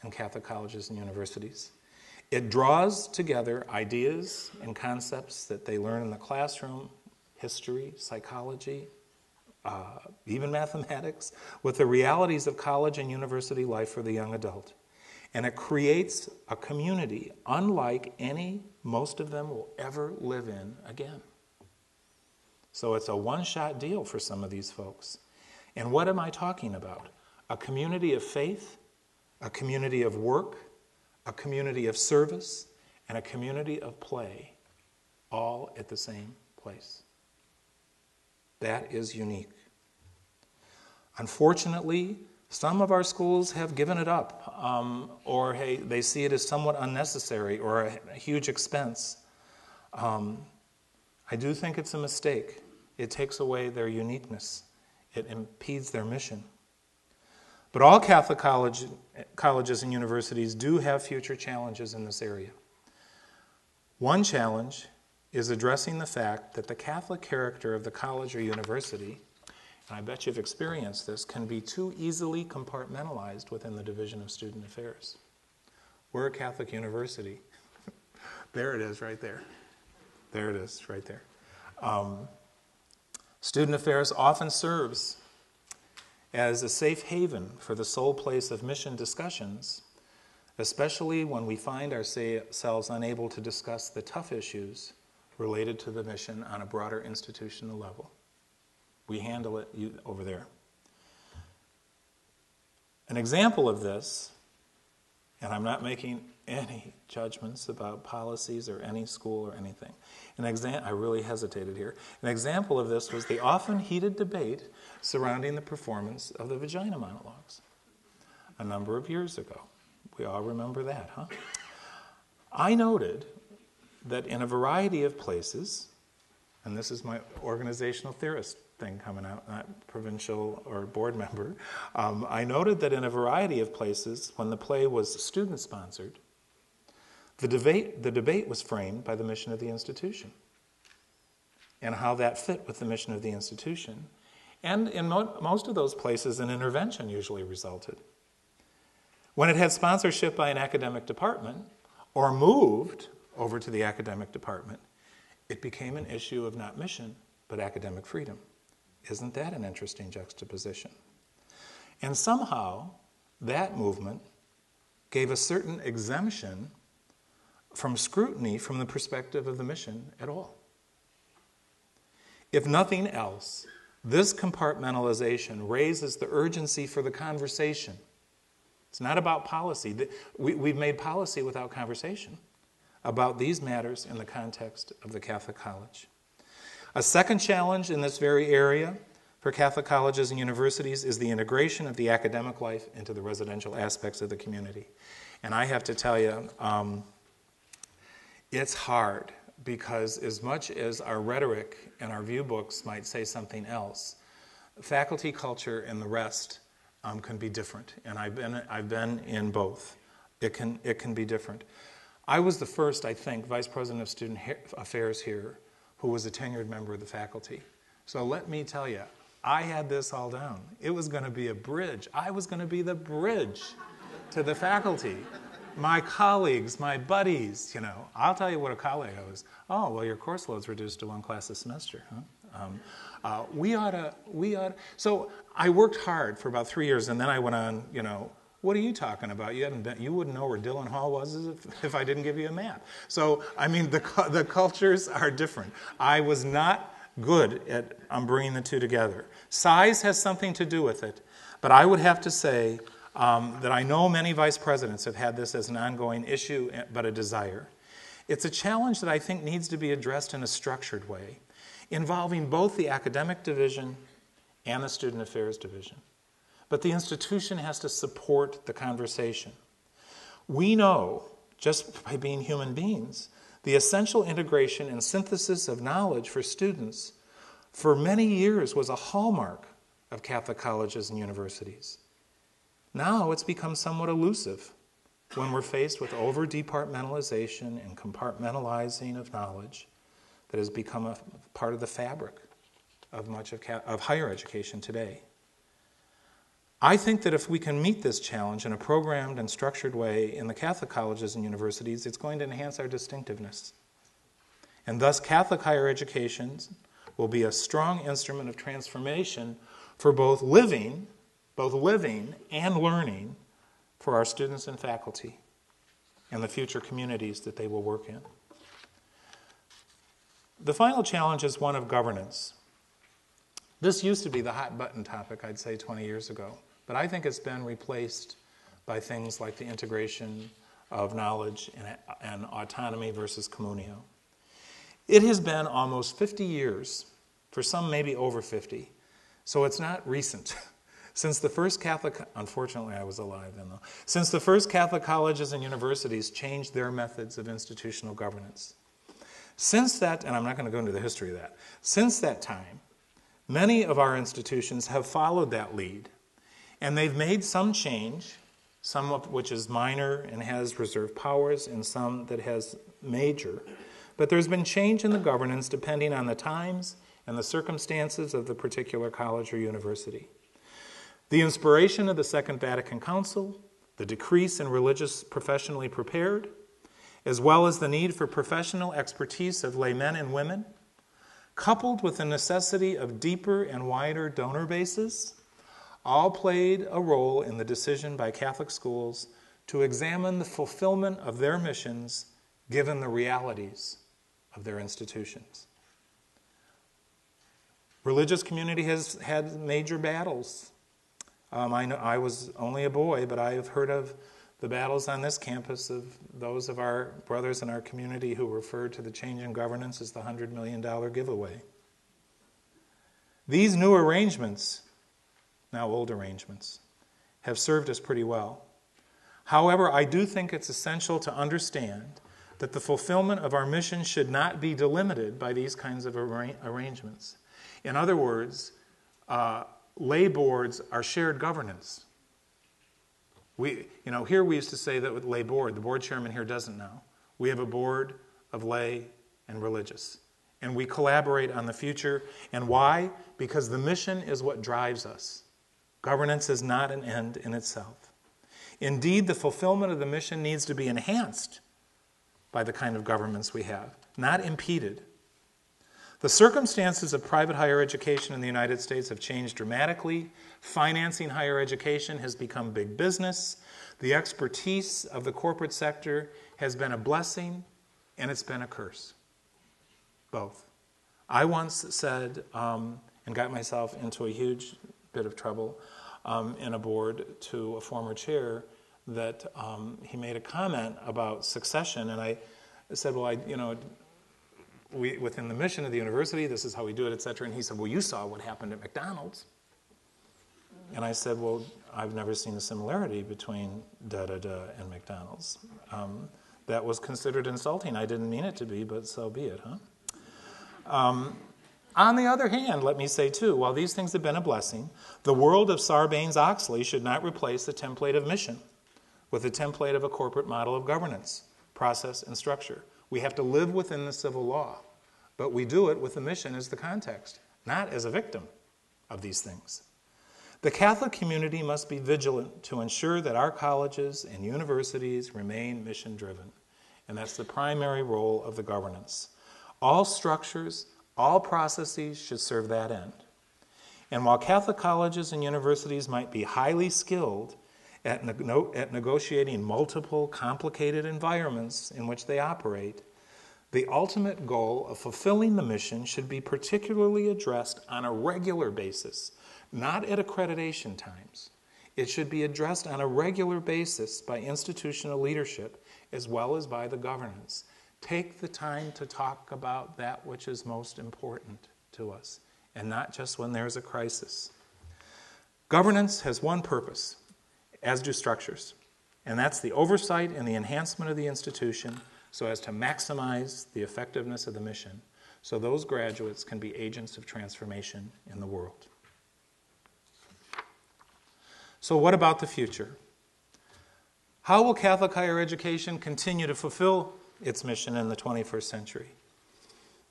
in Catholic colleges and universities. It draws together ideas and concepts that they learn in the classroom, history, psychology, even mathematics, with the realities of college and university life for the young adult. And it creates a community unlike any most of them will ever live in again. So it's a one-shot deal for some of these folks. And what am I talking about? A community of faith, a community of work, a community of service, and a community of play, all at the same place. That is unique. Unfortunately, some of our schools have given it up, or they see it as somewhat unnecessary or a huge expense. I do think it's a mistake. It takes away their uniqueness. It impedes their mission. But all Catholic colleges and universities do have future challenges in this area. One challenge is addressing the fact that the Catholic character of the college or university, and I bet you've experienced this, can be too easily compartmentalized within the Division of Student Affairs. We're a Catholic university. There it is right there. There it is right there. Student Affairs often serves as a safe haven for the sole place of mission discussions, especially when we find ourselves unable to discuss the tough issues related to the mission on a broader institutional level. We handle it over there. An example of this, and I'm not making any judgments about policies or any school or anything. I really hesitated here. An example of this was the often heated debate surrounding the performance of the vagina monologues a number of years ago. We all remember that, huh? I noted that in a variety of places, and this is my organizational theorist thing coming out, not provincial or board member, I noted that in a variety of places, when the play was student-sponsored, the debate was framed by the mission of the institution and how that fit with the mission of the institution. And in most of those places, an intervention usually resulted. When it had sponsorship by an academic department or moved over to the academic department, it became an issue of not mission, but academic freedom. Isn't that an interesting juxtaposition? And somehow, that movement gave a certain exemption from scrutiny from the perspective of the mission at all. If nothing else, this compartmentalization raises the urgency for the conversation. It's not about policy. We've made policy without conversation about these matters in the context of the Catholic college. A second challenge in this very area for Catholic colleges and universities is the integration of the academic life into the residential aspects of the community. And I have to tell you, it's hard because as much as our rhetoric and our view books might say something else, faculty culture and the rest can be different. And I've been in both. It can be different. I was the first, I think, Vice President of Student Affairs here who was a tenured member of the faculty. So let me tell you, I had this all down. It was going to be a bridge. I was going to be the bridge to the faculty. My colleagues, my buddies, I'll tell you what a colleague I was. Oh, well, your course load's reduced to one class a semester, huh? We ought to. So I worked hard for about 3 years, and then I went on, what are you talking about? You wouldn't know where Dillon Hall was if I didn't give you a map. So, I mean, the cultures are different. I was not good at bringing the two together. Size has something to do with it, but I would have to say that I know many vice presidents have had this as an ongoing issue, but a desire. It's a challenge that I think needs to be addressed in a structured way, involving both the academic division and the student affairs division. But the institution has to support the conversation. We know, just by being human beings, the essential integration and synthesis of knowledge for students for many years was a hallmark of Catholic colleges and universities. Now it's become somewhat elusive when we're faced with over-departmentalization and compartmentalizing of knowledge that has become a part of the fabric of much of higher education today. I think that if we can meet this challenge in a programmed and structured way in the Catholic colleges and universities, it's going to enhance our distinctiveness. And thus, Catholic higher education will be a strong instrument of transformation for both living and learning for our students and faculty and the future communities that they will work in. The final challenge is one of governance. This used to be the hot button topic, I'd say, 20 years ago, but I think it's been replaced by things like the integration of knowledge and autonomy versus communio. It has been almost 50 years, for some maybe over 50, so it's not recent. Since the first Catholic, unfortunately I was alive then though, since the first Catholic colleges and universities changed their methods of institutional governance. Since that, and I'm not going to go into the history of that, since that time, many of our institutions have followed that lead, and they've made some change, some of which is minor and has reserved powers, and some that has major. But there's been change in the governance depending on the times and the circumstances of the particular college or university. The inspiration of the Second Vatican Council, the decrease in religious professionally prepared, as well as the need for professional expertise of laymen and women, coupled with the necessity of deeper and wider donor bases, all played a role in the decision by Catholic schools to examine the fulfillment of their missions given the realities of their institutions. Religious community has had major battles. I know I was only a boy, but I have heard of the battles on this campus of those of our brothers in our community who referred to the change in governance as the $100 million giveaway. These new arrangements, now old arrangements, have served us pretty well. However, I do think it's essential to understand that the fulfillment of our mission should not be delimited by these kinds of arrangements. In other words, lay boards are shared governance. Here we used to say that with lay board. The board chairman here doesn't now. We have a board of lay and religious. And we collaborate on the future. And why? Because the mission is what drives us. Governance is not an end in itself. Indeed, the fulfillment of the mission needs to be enhanced by the kind of governments we have, not impeded. The circumstances of private higher education in the United States have changed dramatically. Financing higher education has become big business. The expertise of the corporate sector has been a blessing, and it's been a curse. Both. I once said, and got myself into a huge bit of trouble in a board to a former chair, that he made a comment about succession, and I said, well, we, within the mission of the university, this is how we do it, etc. And he said, well, you saw what happened at McDonald's. And I said, well, I've never seen a similarity between da-da-da and McDonald's. That was considered insulting. I didn't mean it to be, but so be it, huh? On the other hand, let me say, too, while these things have been a blessing, the world of Sarbanes-Oxley should not replace the template of mission with the template of a corporate model of governance, process, and structure. We have to live within the civil law, but we do it with the mission as the context, not as a victim of these things. The Catholic community must be vigilant to ensure that our colleges and universities remain mission-driven, and that's the primary role of the governance. All structures, all processes should serve that end. And while Catholic colleges and universities might be highly skilled at negotiating multiple complicated environments in which they operate, The ultimate goal of fulfilling the mission should be particularly addressed on a regular basis, not at accreditation times. It should be addressed on a regular basis by institutional leadership as well as by the governance. Take the time to talk about that which is most important to us, and not just when there's a crisis. Governance has one purpose, as do structures, and that's the oversight and the enhancement of the institution so as to maximize the effectiveness of the mission, so those graduates can be agents of transformation in the world. So what about the future? How will Catholic higher education continue to fulfill its mission in the 21st century?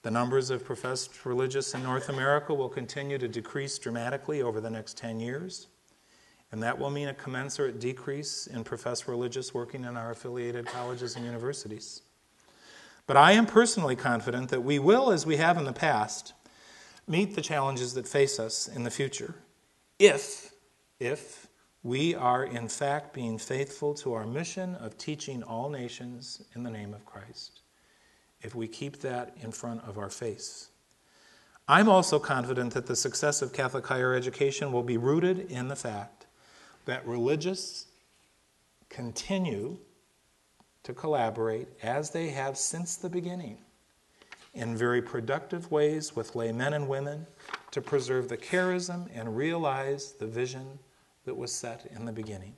The numbers of professed religious in North America will continue to decrease dramatically over the next 10 years, and that will mean a commensurate decrease in professed religious working in our affiliated colleges and universities. But I am personally confident that we will, as we have in the past, meet the challenges that face us in the future if we are in fact being faithful to our mission of teaching all nations in the name of Christ, if we keep that in front of our face. I'm also confident that the success of Catholic higher education will be rooted in the fact that religious continue to collaborate, as they have since the beginning, in very productive ways with lay men and women to preserve the charism and realize the vision that was set in the beginning.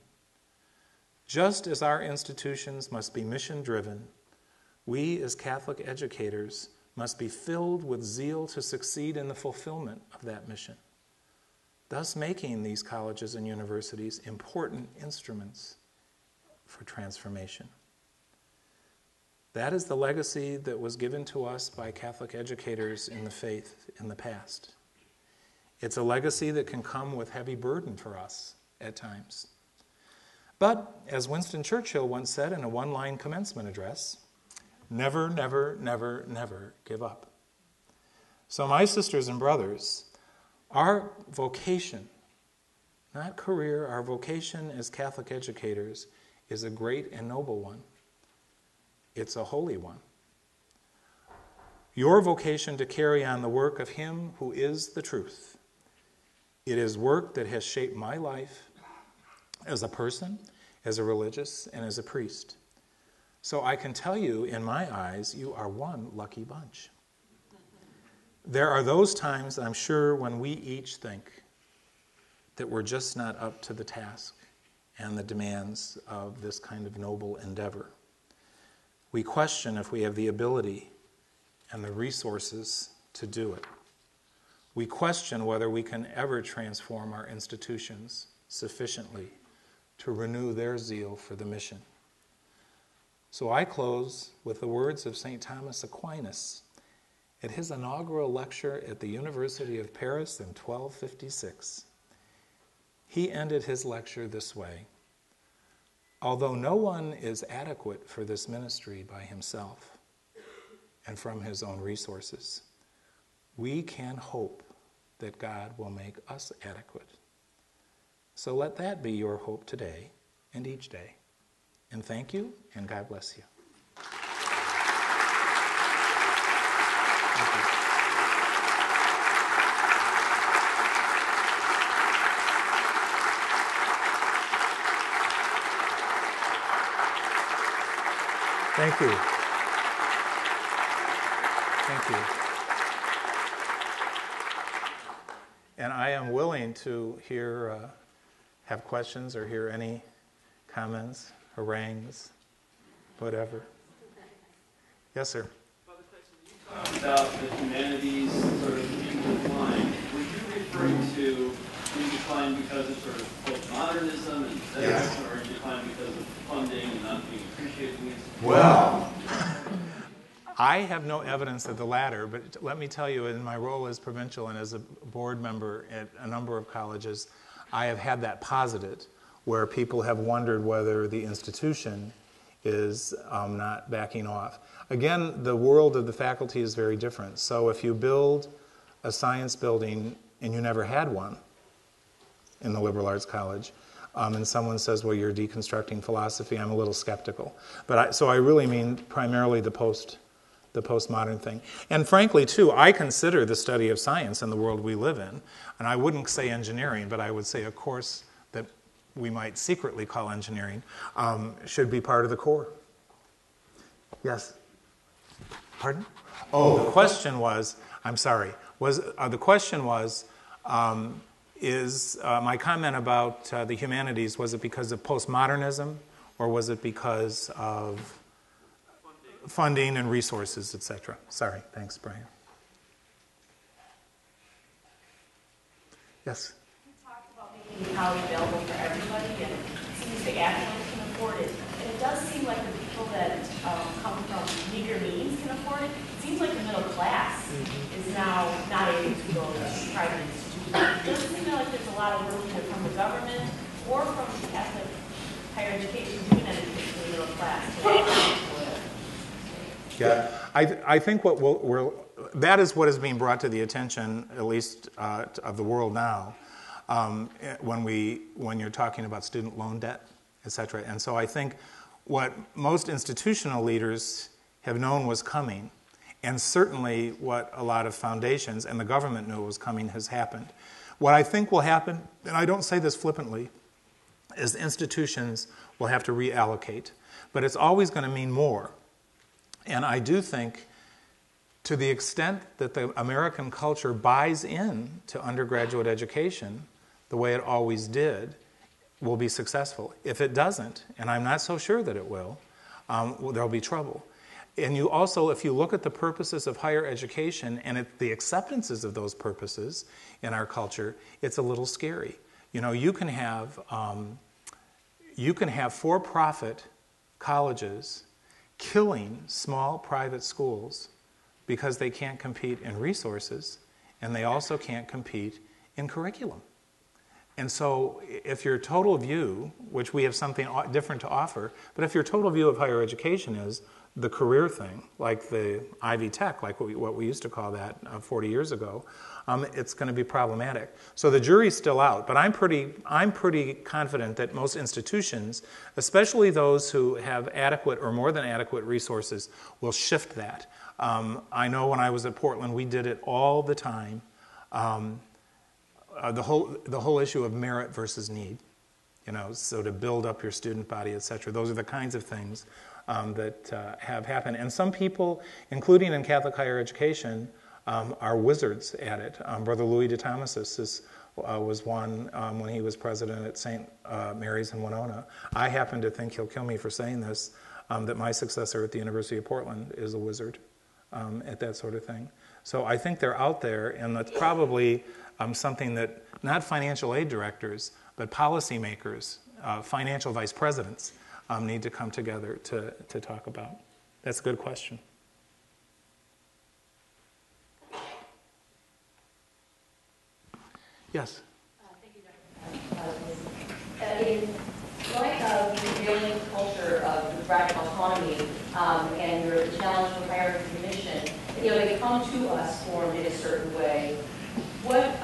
Just as our institutions must be mission-driven, we as Catholic educators must be filled with zeal to succeed in the fulfillment of that mission, thus making these colleges and universities important instruments for transformation. That is the legacy that was given to us by Catholic educators in the faith in the past. It's a legacy that can come with heavy burden for us at times. But, as Winston Churchill once said in a one-line commencement address, never, never, never, never give up. So my sisters and brothers, our vocation, not career, our vocation as Catholic educators is a great and noble one. It's a holy one. Your vocation to carry on the work of Him who is the truth. It is work that has shaped my life as a person, as a religious, and as a priest. So I can tell you, in my eyes, you are one lucky bunch. There are those times, I'm sure, when we each think that we're just not up to the task and the demands of this kind of noble endeavor. We question if we have the ability and the resources to do it. We question whether we can ever transform our institutions sufficiently to renew their zeal for the mission. So I close with the words of St. Thomas Aquinas at his inaugural lecture at the University of Paris in 1256. He ended his lecture this way: although no one is adequate for this ministry by himself and from his own resources, we can hope that God will make us adequate. So let that be your hope today and each day. And thank you, and God bless you. Thank you. Thank you. And I am willing to have questions or hear any comments, harangues, whatever. Yes, sir. Father Tyson, you talked about the humanities sort of in decline. Were you referring to in decline because of sort of postmodernism and yes, or in decline because of funding and not being appreciated? Well, I have no evidence of the latter, but let me tell you, in my role as Provincial and as a board member at a number of colleges, I have had that posited, where people have wondered whether the institution is not backing off. Again, the world of the faculty is very different. So if you build a science building and you never had one in the liberal arts college, and someone says, well, you're deconstructing philosophy, I'm a little skeptical. So I really mean primarily the the postmodern thing. And frankly, too, I consider the study of science in the world we live in, and I wouldn't say engineering, but I would say a course that we might secretly call engineering should be part of the core. Yes? Pardon? Oh, the question was, I'm sorry, the question was, is my comment about the humanities, was it because of postmodernism, or was it because of funding and resources, etc.? Sorry. Thanks, Brian. Yes? You talked about making college available for everybody, and it seems the affluent can afford it. And it does seem like the people that come from meager means can afford it. It seems like the middle class is now not able to go to private institutions. It doesn't seem like there's a lot of work either from the government or from Catholic higher education doing anything for the middle class. Yeah, I think that is what is being brought to the attention, at least of the world now, when you're talking about student loan debt, et cetera. And so I think what most institutional leaders have known was coming, and certainly what a lot of foundations and the government knew was coming, has happened. What I think will happen, and I don't say this flippantly, is institutions will have to reallocate. But it's always going to mean more. And I do think, to the extent that the American culture buys in to undergraduate education the way it always did, will be successful. If it doesn't, and I'm not so sure that it will, there'll be trouble. And you also, if you look at the purposes of higher education and the acceptances of those purposes in our culture, it's a little scary. You know, you can have for-profit colleges killing small private schools because they can't compete in resources, and they also can't compete in curriculum. And so if your total view, which we have something different to offer, but if your total view of higher education is the career thing, like the Ivy Tech, like what we used to call that 40 years ago, it's going to be problematic. So the jury's still out, but I'm pretty confident that most institutions, especially those who have adequate or more than adequate resources, will shift that. I know when I was at Portland, we did it all the time. The whole issue of merit versus need, you know, so to build up your student body, et cetera. Those are the kinds of things that have happened. And some people, including in Catholic higher education, are wizards at it. Brother Louis de Thomasis was one when he was president at St. Mary's in Winona. I happen to think, he'll kill me for saying this, that my successor at the University of Portland is a wizard at that sort of thing. So I think they're out there, and that's probably something that not financial aid directors, but policymakers, financial vice presidents, need to come together to talk about. That's a good question. Yes? Thank you, Dr. In light of the prevailing culture of radical autonomy and your challenge for higher education, you know, they come to us formed in a certain way. What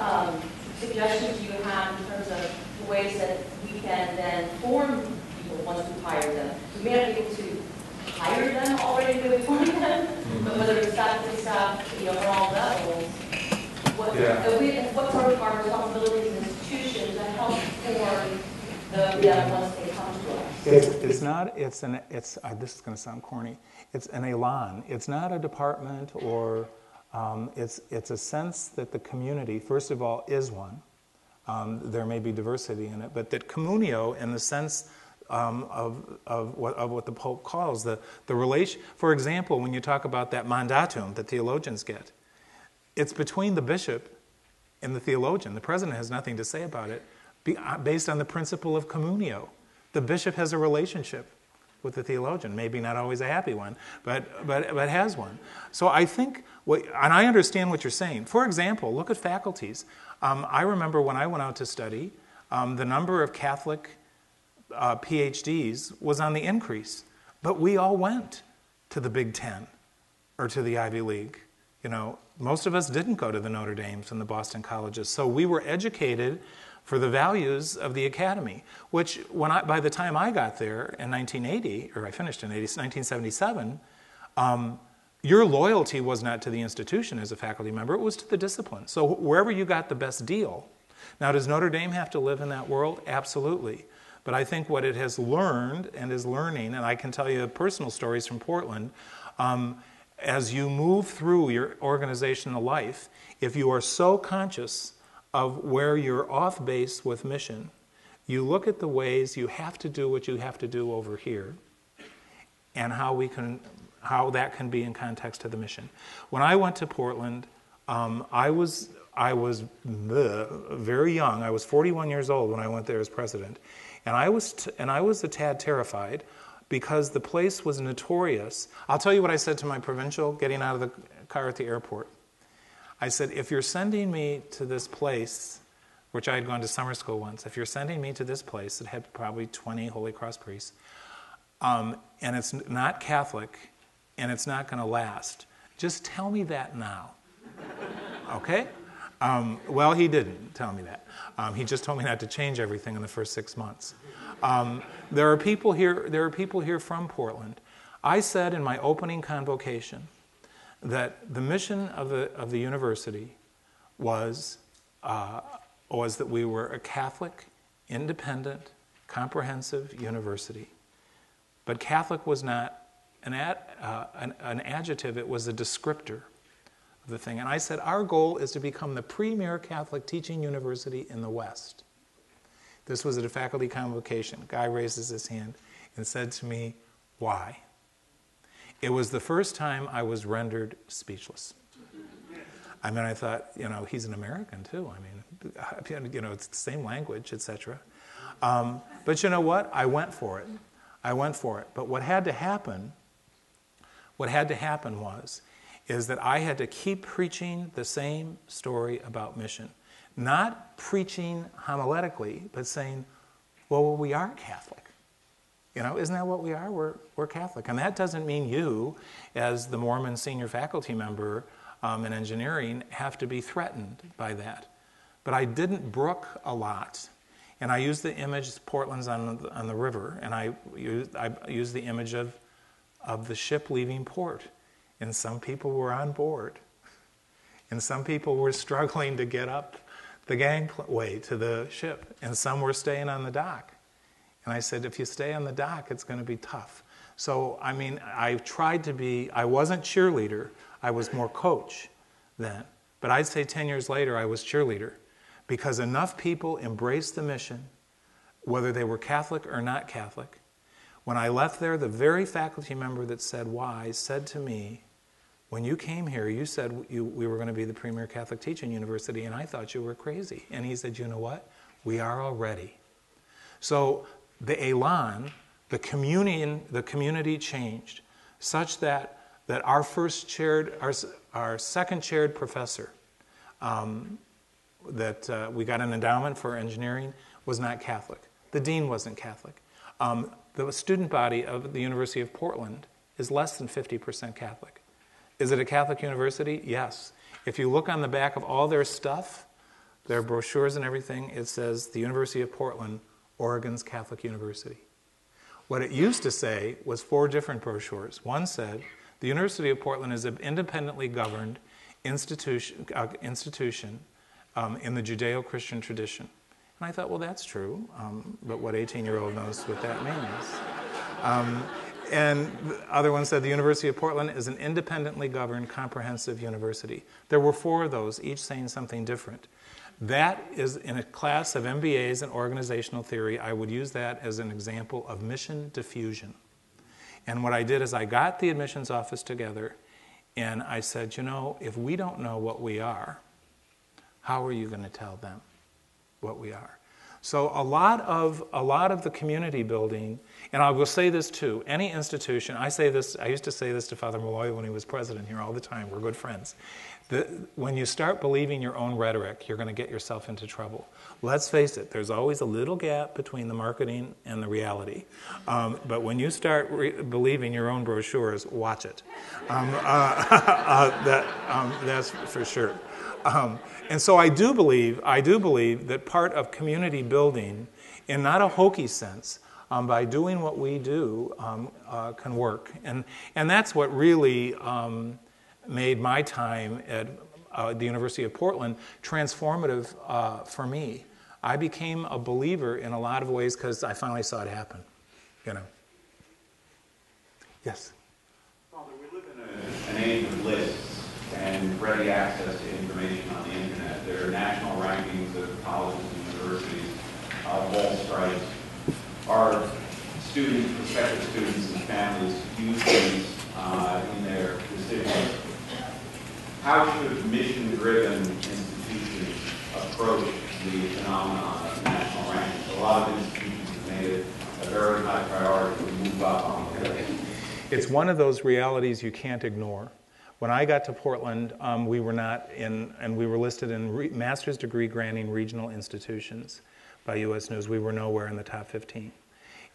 suggestions do you have in terms of the ways that we can then form people once we hire them? We may not be able to hire them already the way we form them, but whether it's faculty, staff, you know, on all levels, what sort of our responsibilities and institutions that help form the once they come to us? This is going to sound corny. It's an elan. It's not a department or it's a sense that the community, first of all, is one. There may be diversity in it, but that communio, in the sense of what the Pope calls the relation. For example, when you talk about that mandatum that theologians get, it's between the bishop and the theologian. The president has nothing to say about it, based on the principle of communio. The bishop has a relationship with the theologian, maybe not always a happy one, but has one. So I think, and I understand what you're saying. For example, look at faculties. I remember when I went out to study, the number of Catholic PhDs was on the increase, but we all went to the Big Ten or to the Ivy League. You know, most of us didn't go to the Notre Dames and the Boston colleges, so we were educated for the values of the academy, which by the time I got there in 1980, or I finished in 1977, your loyalty was not to the institution as a faculty member, it was to the discipline. So wherever you got the best deal. Now, does Notre Dame have to live in that world? Absolutely. But I think what it has learned and is learning, and I can tell you personal stories from Portland, as you move through your organizational life, if you are so conscious of where you're off base with mission, you look at the ways you have to do what you have to do over here and how that can be in context to the mission. When I went to Portland, I was very young. I was 41 years old when I went there as president. And I was a tad terrified because the place was notorious. I'll tell you what I said to my provincial getting out of the car at the airport. I said, if you're sending me to this place, which I had gone to summer school once, if you're sending me to this place that had probably 20 Holy Cross priests, and it's not Catholic, and it's not going to last, just tell me that now. Okay? Well, he didn't tell me that. He just told me not to change everything in the first 6 months. There are people here from Portland. I said in my opening convocation that the mission of the university was that we were a Catholic, independent, comprehensive university. But Catholic was not an adjective, it was a descriptor of the thing. And I said, our goal is to become the premier Catholic teaching university in the West. This was at a faculty convocation. A guy raises his hand and said to me, why? It was the first time I was rendered speechless. I mean, I thought, he's an American too. I mean, it's the same language, etc. But you know what? I went for it. But what had to happen is that I had to keep preaching the same story about mission. Not preaching homiletically, but saying, well, we are Catholic. Isn't that what we are? We're Catholic. And that doesn't mean you, as the Mormon senior faculty member in engineering, have to be threatened by that. But I didn't brook a lot. And I used the image, Portland's on the river, and I used the image of the ship leaving port. And some people were on board. And some people were struggling to get up the gangway to the ship. And some were staying on the dock. And I said, if you stay on the dock, it's going to be tough. So, I wasn't cheerleader. I was more coach then. But I'd say 10 years later, I was cheerleader. Because enough people embraced the mission, whether they were Catholic or not Catholic. When I left there, the very faculty member that said why said to me, when you came here, you said we were going to be the premier Catholic teaching university, and I thought you were crazy. And he said, you know what? We are already. So the elan, the community changed, such that our second chaired professor, that we got an endowment for engineering, was not Catholic. The dean wasn't Catholic. The student body of the University of Portland is less than 50% Catholic. Is it a Catholic university? Yes. If you look on the back of all their stuff, their brochures and everything, it says the University of Portland, Oregon's Catholic University. What it used to say was 4 different brochures. One said, the University of Portland is an independently governed institution in the Judeo-Christian tradition. And I thought, well, that's true, but what 18-year-old knows what that means? And the other one said the University of Portland is an independently governed, comprehensive university. There were 4 of those, each saying something different. That is, in a class of MBAs in organizational theory, I would use that as an example of mission diffusion. And what I did is I got the admissions office together, and I said, if we don't know what we are, how are you going to tell them what we are? So a lot of the community building, and I will say this too, any institution, I used to say this to Father Malloy when he was president here all the time, we're good friends. When you start believing your own rhetoric, you're going to get yourself into trouble. Let's face it, there's always a little gap between the marketing and the reality. But when you start believing your own brochures, watch it. That's for sure. And so I do believe that part of community building, in not a hokey sense, by doing what we do, can work. And that's what really made my time at the University of Portland transformative for me. I became a believer in a lot of ways because I finally saw it happen, Yes? Father, we live in an age of lists and ready access to information on the internet. There are national rankings of colleges and universities of all stripes. Our students, prospective students and families use these in their decisions. How should mission-driven institutions approach the phenomenon of national rankings? A lot of institutions have made it a very high priority to move up on the list. It's one of those realities you can't ignore. When I got to Portland, we were not in, and we were listed in master's degree granting regional institutions by U.S. News. We were nowhere in the top 15.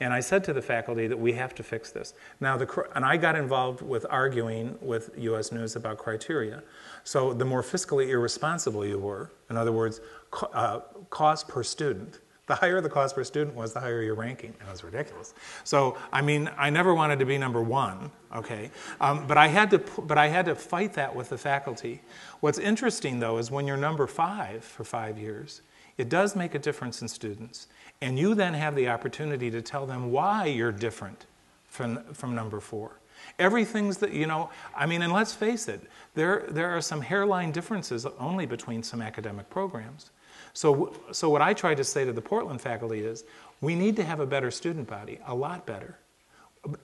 And I said to the faculty that we have to fix this. Now, and I got involved with arguing with U.S. News about criteria. So the more fiscally irresponsible you were, in other words, cost per student, the higher the cost per student was, the higher your ranking. That was ridiculous. So, I mean, I never wanted to be number one, okay? But I had to fight that with the faculty. What's interesting, though, is when you're number 5 for 5 years, it does make a difference in students. And you then have the opportunity to tell them why you're different from number 4. Everything's that, and let's face it, there are some hairline differences only between some academic programs. So what I try to say to the Portland faculty is, we need to have a better student body, a lot better,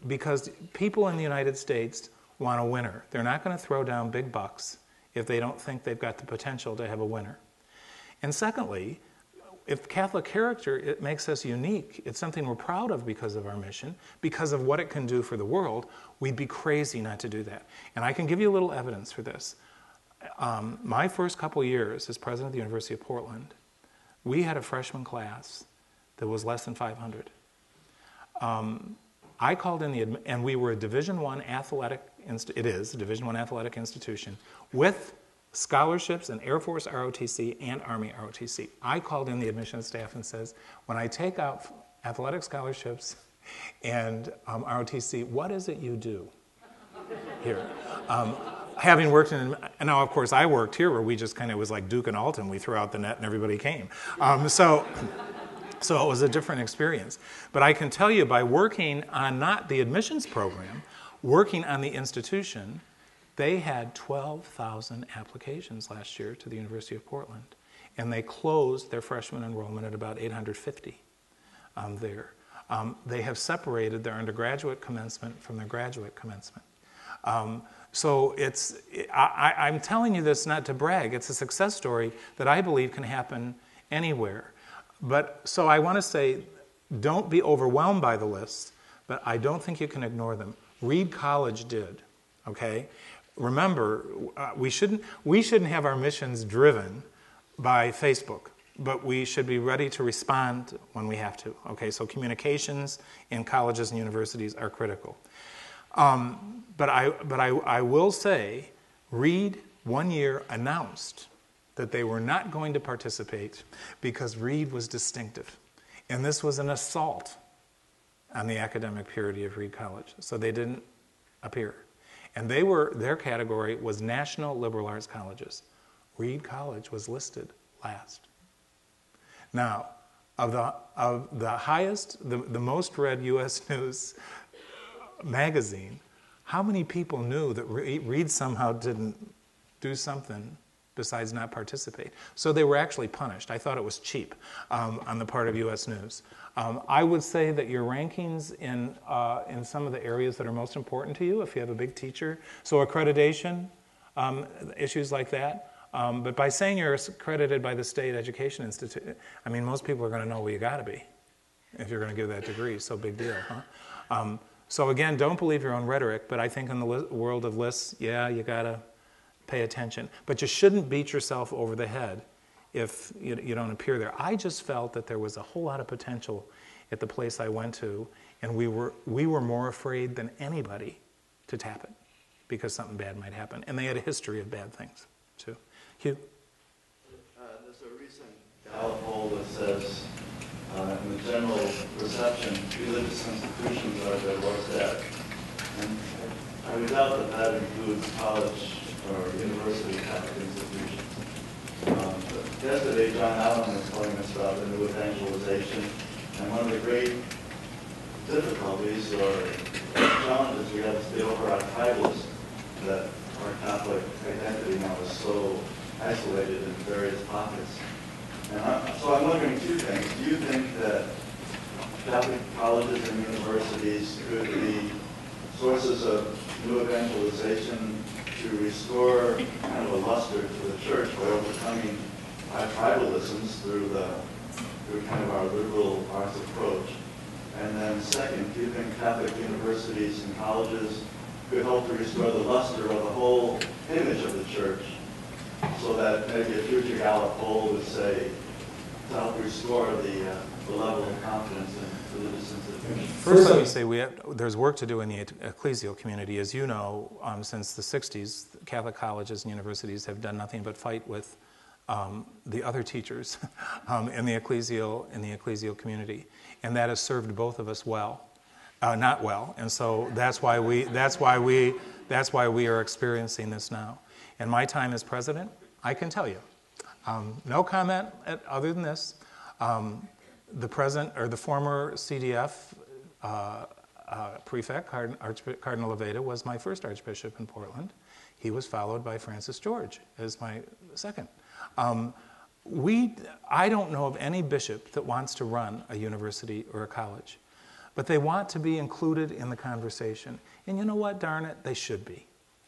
because people in the United States want a winner. They're not going to throw down big bucks if they don't think they've got the potential to have a winner. And secondly, if Catholic character, it makes us unique, it's something we're proud of because of our mission, because of what it can do for the world, we'd be crazy not to do that. And I can give you a little evidence for this. My first couple years as president of the University of Portland, we had a freshman class that was less than 500. I called in and we were a Division I athletic, it is a Division I athletic institution with scholarships in Air Force ROTC and Army ROTC. I called in the admissions staff and says, when I take out athletic scholarships and ROTC, what is it you do here? Having worked in, and now of course I worked here where we just kind of was like Duke and Alton, we threw out the net and everybody came. So it was a different experience. But I can tell you by working on not the admissions program, working on the institution, they had 12,000 applications last year to the University of Portland. And they closed their freshman enrollment at about 850 there. They have separated their undergraduate commencement from their graduate commencement. So I'm telling you this not to brag. It's a success story that I believe can happen anywhere. But so I want to say, don't be overwhelmed by the lists, but I don't think you can ignore them. Reed College did, okay? Remember, we shouldn't have our missions driven by Facebook, but we should be ready to respond when we have to, okay? So communications in colleges and universities are critical. But I will say, Reed, 1 year, announced that they were not going to participate because Reed was distinctive. And this was an assault on the academic purity of Reed College. So they didn't appear. And their category was National Liberal Arts Colleges. Reed College was listed last. Now, of the highest, the most read U.S. News magazine, how many people knew that Reed somehow didn't do something besides not participate? So they were actually punished. I thought it was cheap on the part of U.S. News. I would say that your rankings in some of the areas that are most important to you, if you have a big teacher, so accreditation, issues like that. But by saying you're accredited by the State Education Institute, I mean, most people are going to know where you got to be if you're going to give that degree. So big deal, huh? So again, don't believe your own rhetoric, but I think in the world of lists, yeah, you got to pay attention. But you shouldn't beat yourself over the head if you don't appear there. I just felt that there was a whole lot of potential at the place I went to, and we were more afraid than anybody to tap it because something bad might happen. And they had a history of bad things, too. Hugh? There's a recent Gallup poll that says and the general perception, religious institutions are their worst at. And I would doubt that that includes college or university Catholic institutions. Yesterday, John Allen was telling us about the new evangelization, and one of the great difficulties or challenges we have is to over our tribalism, that our Catholic identity now is so isolated in various pockets. And so I'm wondering two things. Do you think that Catholic colleges and universities could be sources of new evangelization to restore kind of a luster to the church by overcoming our tribalisms through kind of our liberal arts approach? And then second, do you think Catholic universities and colleges could help to restore the luster of the whole image of the church, so that maybe a future Gallup poll would say to help restore the level of confidence in religious institutions? First, let me say there's work to do in the ecclesial community. As you know, since the 60s, Catholic colleges and universities have done nothing but fight with the other teachers in the ecclesial community, and that has served both of us well, not well, and so that's why we are experiencing this now. In my time as president, I can tell you, no comment other than this. The present or the former CDF prefect, Cardinal Leveda, was my first archbishop in Portland. He was followed by Francis George as my second. I don't know of any bishop that wants to run a university or a college, but they want to be included in the conversation. And you know what, darn it, they should be.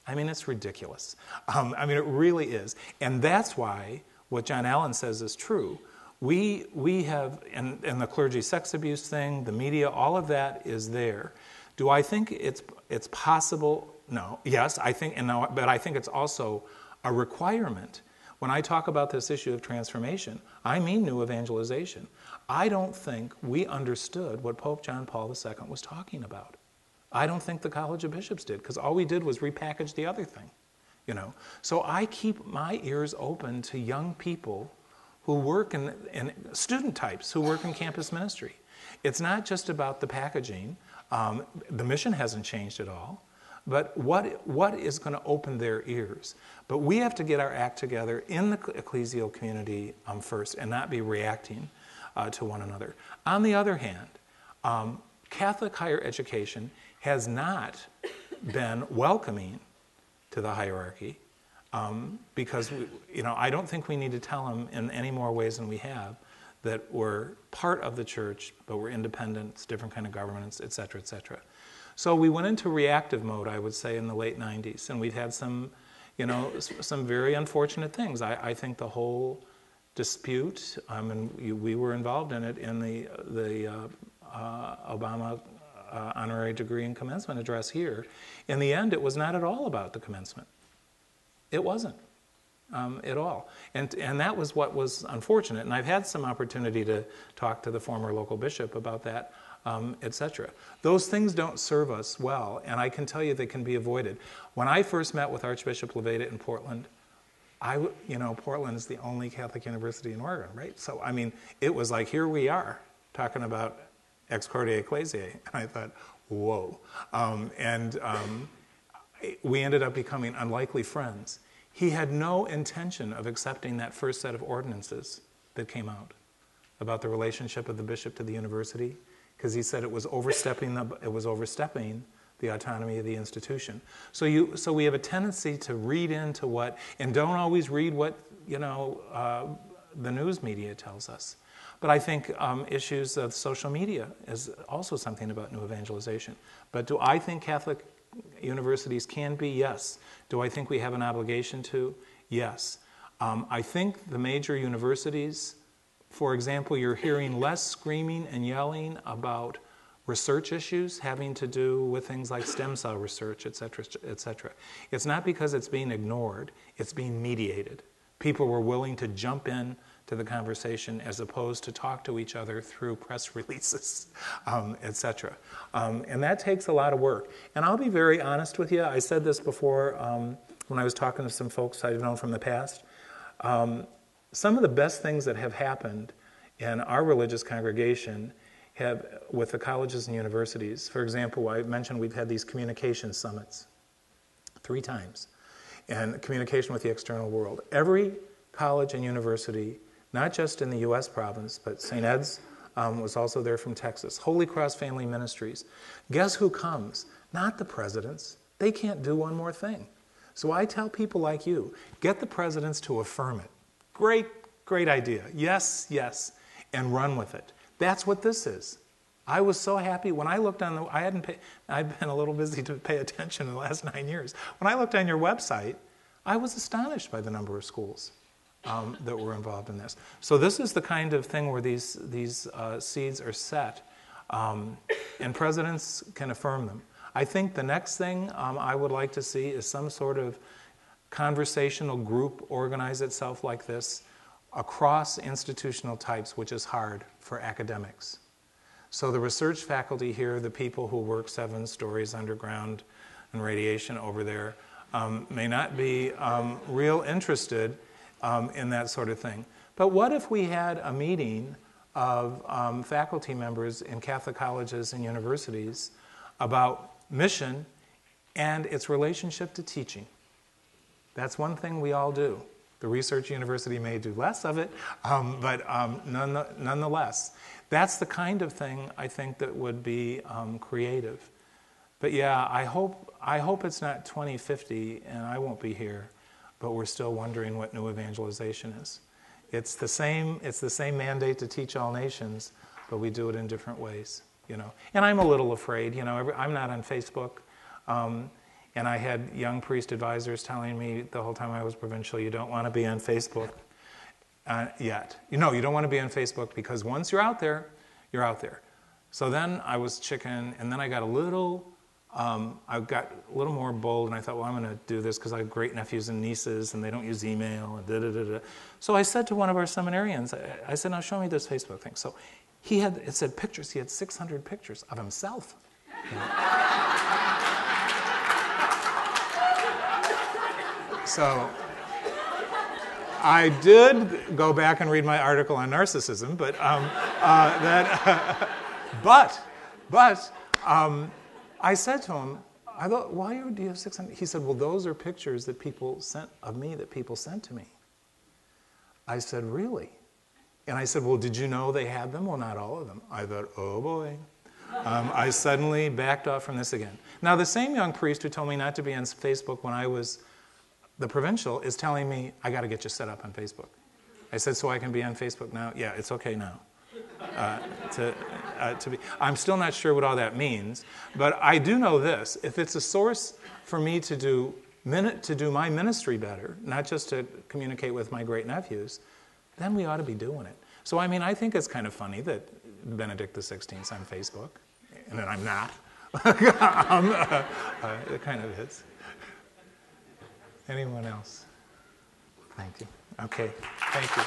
I mean, it's ridiculous. It really is. And that's why what John Allen says is true. We have, and the clergy sex abuse thing, the media, all of that is there. Do I think it's possible? No. Yes, I think, but I think it's also a requirement. When I talk about this issue of transformation, I mean new evangelization. I don't think we understood what Pope John Paul II was talking about. I don't think the College of Bishops did, because all we did was repackage the other thing, So I keep my ears open to young people who work in student types who work in campus ministry. It's not just about the packaging. The mission hasn't changed at all. But what is going to open their ears? But we have to get our act together in the ecclesial community first and not be reacting to one another. On the other hand, Catholic higher education has not been welcoming to the hierarchy because I don't think we need to tell them in any more ways than we have that we're part of the church, but we're independent, it's different kind of governments, et cetera, et cetera. So we went into reactive mode, I would say, in the late 90s, and we've had some very unfortunate things. I think the whole dispute, we were involved in it in the Obama honorary degree and commencement address here. In the end, it was not at all about the commencement. It wasn't at all. And that was what was unfortunate. And I've had some opportunity to talk to the former local bishop about that, etc. Those things don't serve us well, and I can tell you they can be avoided. When I first met with Archbishop Leveda in Portland, Portland is the only Catholic university in Oregon, right? So, it was like, here we are, talking about ex corde ecclesiae, and I thought, whoa. We ended up becoming unlikely friends. He had no intention of accepting that first set of ordinances that came out about the relationship of the bishop to the university, because he said it was overstepping the autonomy of the institution. So we have a tendency to read into what, and don't always read what the news media tells us. But I think issues of social media is also something about new evangelization. But do I think Catholic universities can be? Yes. Do I think we have an obligation to? Yes. I think the major universities, for example, you're hearing less screaming and yelling about research issues having to do with things like stem cell research, et cetera, et cetera. It's not because it's being ignored, it's being mediated. People were willing to jump in to the conversation as opposed to talk to each other through press releases, et cetera. And that takes a lot of work. And I'll be very honest with you. I said this before when I was talking to some folks I've known from the past. Some of the best things that have happened in our religious congregation have, with the colleges and universities, for example, I mentioned we've had these communication summits 3 times, and communication with the external world. Every college and university, not just in the U.S. province, but St. Ed's was also there from Texas. Holy Cross Family Ministries. Guess who comes? Not the presidents. They can't do one more thing. So I tell people like you, get the presidents to affirm it. Great, great idea. Yes, yes, and run with it. That's what this is. I was so happy when I looked on the, I've been a little busy to pay attention in the last 9 years. When I looked on your website, I was astonished by the number of schools that were involved in this. So this is the kind of thing where these seeds are set, and presidents can affirm them. I think the next thing I would like to see is some sort of conversational group organize itself like this across institutional types, which is hard for academics. So the research faculty here, the people who work 7 stories underground and radiation over there, may not be real interested in that sort of thing. But what if we had a meeting of faculty members in Catholic colleges and universities about mission and its relationship to teaching? That's one thing we all do. The research university may do less of it, but nonetheless, that's the kind of thing I think that would be creative. But yeah, I hope it's not 2050 and I won't be here, but we're still wondering what new evangelization is. It's the same mandate to teach all nations, but we do it in different ways, you know. And I'm a little afraid, you know. I'm not on Facebook. And I had young priest advisors telling me the whole time I was provincial, you don't want to be on Facebook yet. You know, you don't want to be on Facebook because once you're out there, you're out there. So then I was chicken, and then I got a little more bold, and I thought, well, I'm going to do this because I have great nephews and nieces, and they don't use email, and da-da-da-da. So I said to one of our seminarians, I said, now show me this Facebook thing. So it said pictures. He had 600 pictures of himself. You know? So I did go back and read my article on narcissism, but I said to him, I thought, why do you have 600? He said, well, those are pictures that people sent of me that people sent to me. I said, really? And I said, well, did you know they had them? Well, not all of them. I thought, oh boy. I suddenly backed off from this again. Now, the same young priest who told me not to be on Facebook when I was the Provincial is telling me, I got to get you set up on Facebook. I said, so I can be on Facebook now? Yeah, it's okay now. To be. I'm still not sure what all that means, but I do know this. If it's a source for me to do my ministry better, not just to communicate with my great-nephews, then we ought to be doing it. So, I mean, I think it's kind of funny that Benedict XVI's on Facebook, and that I'm not. It kind of is. Anyone else? Thank you. Okay, thank you.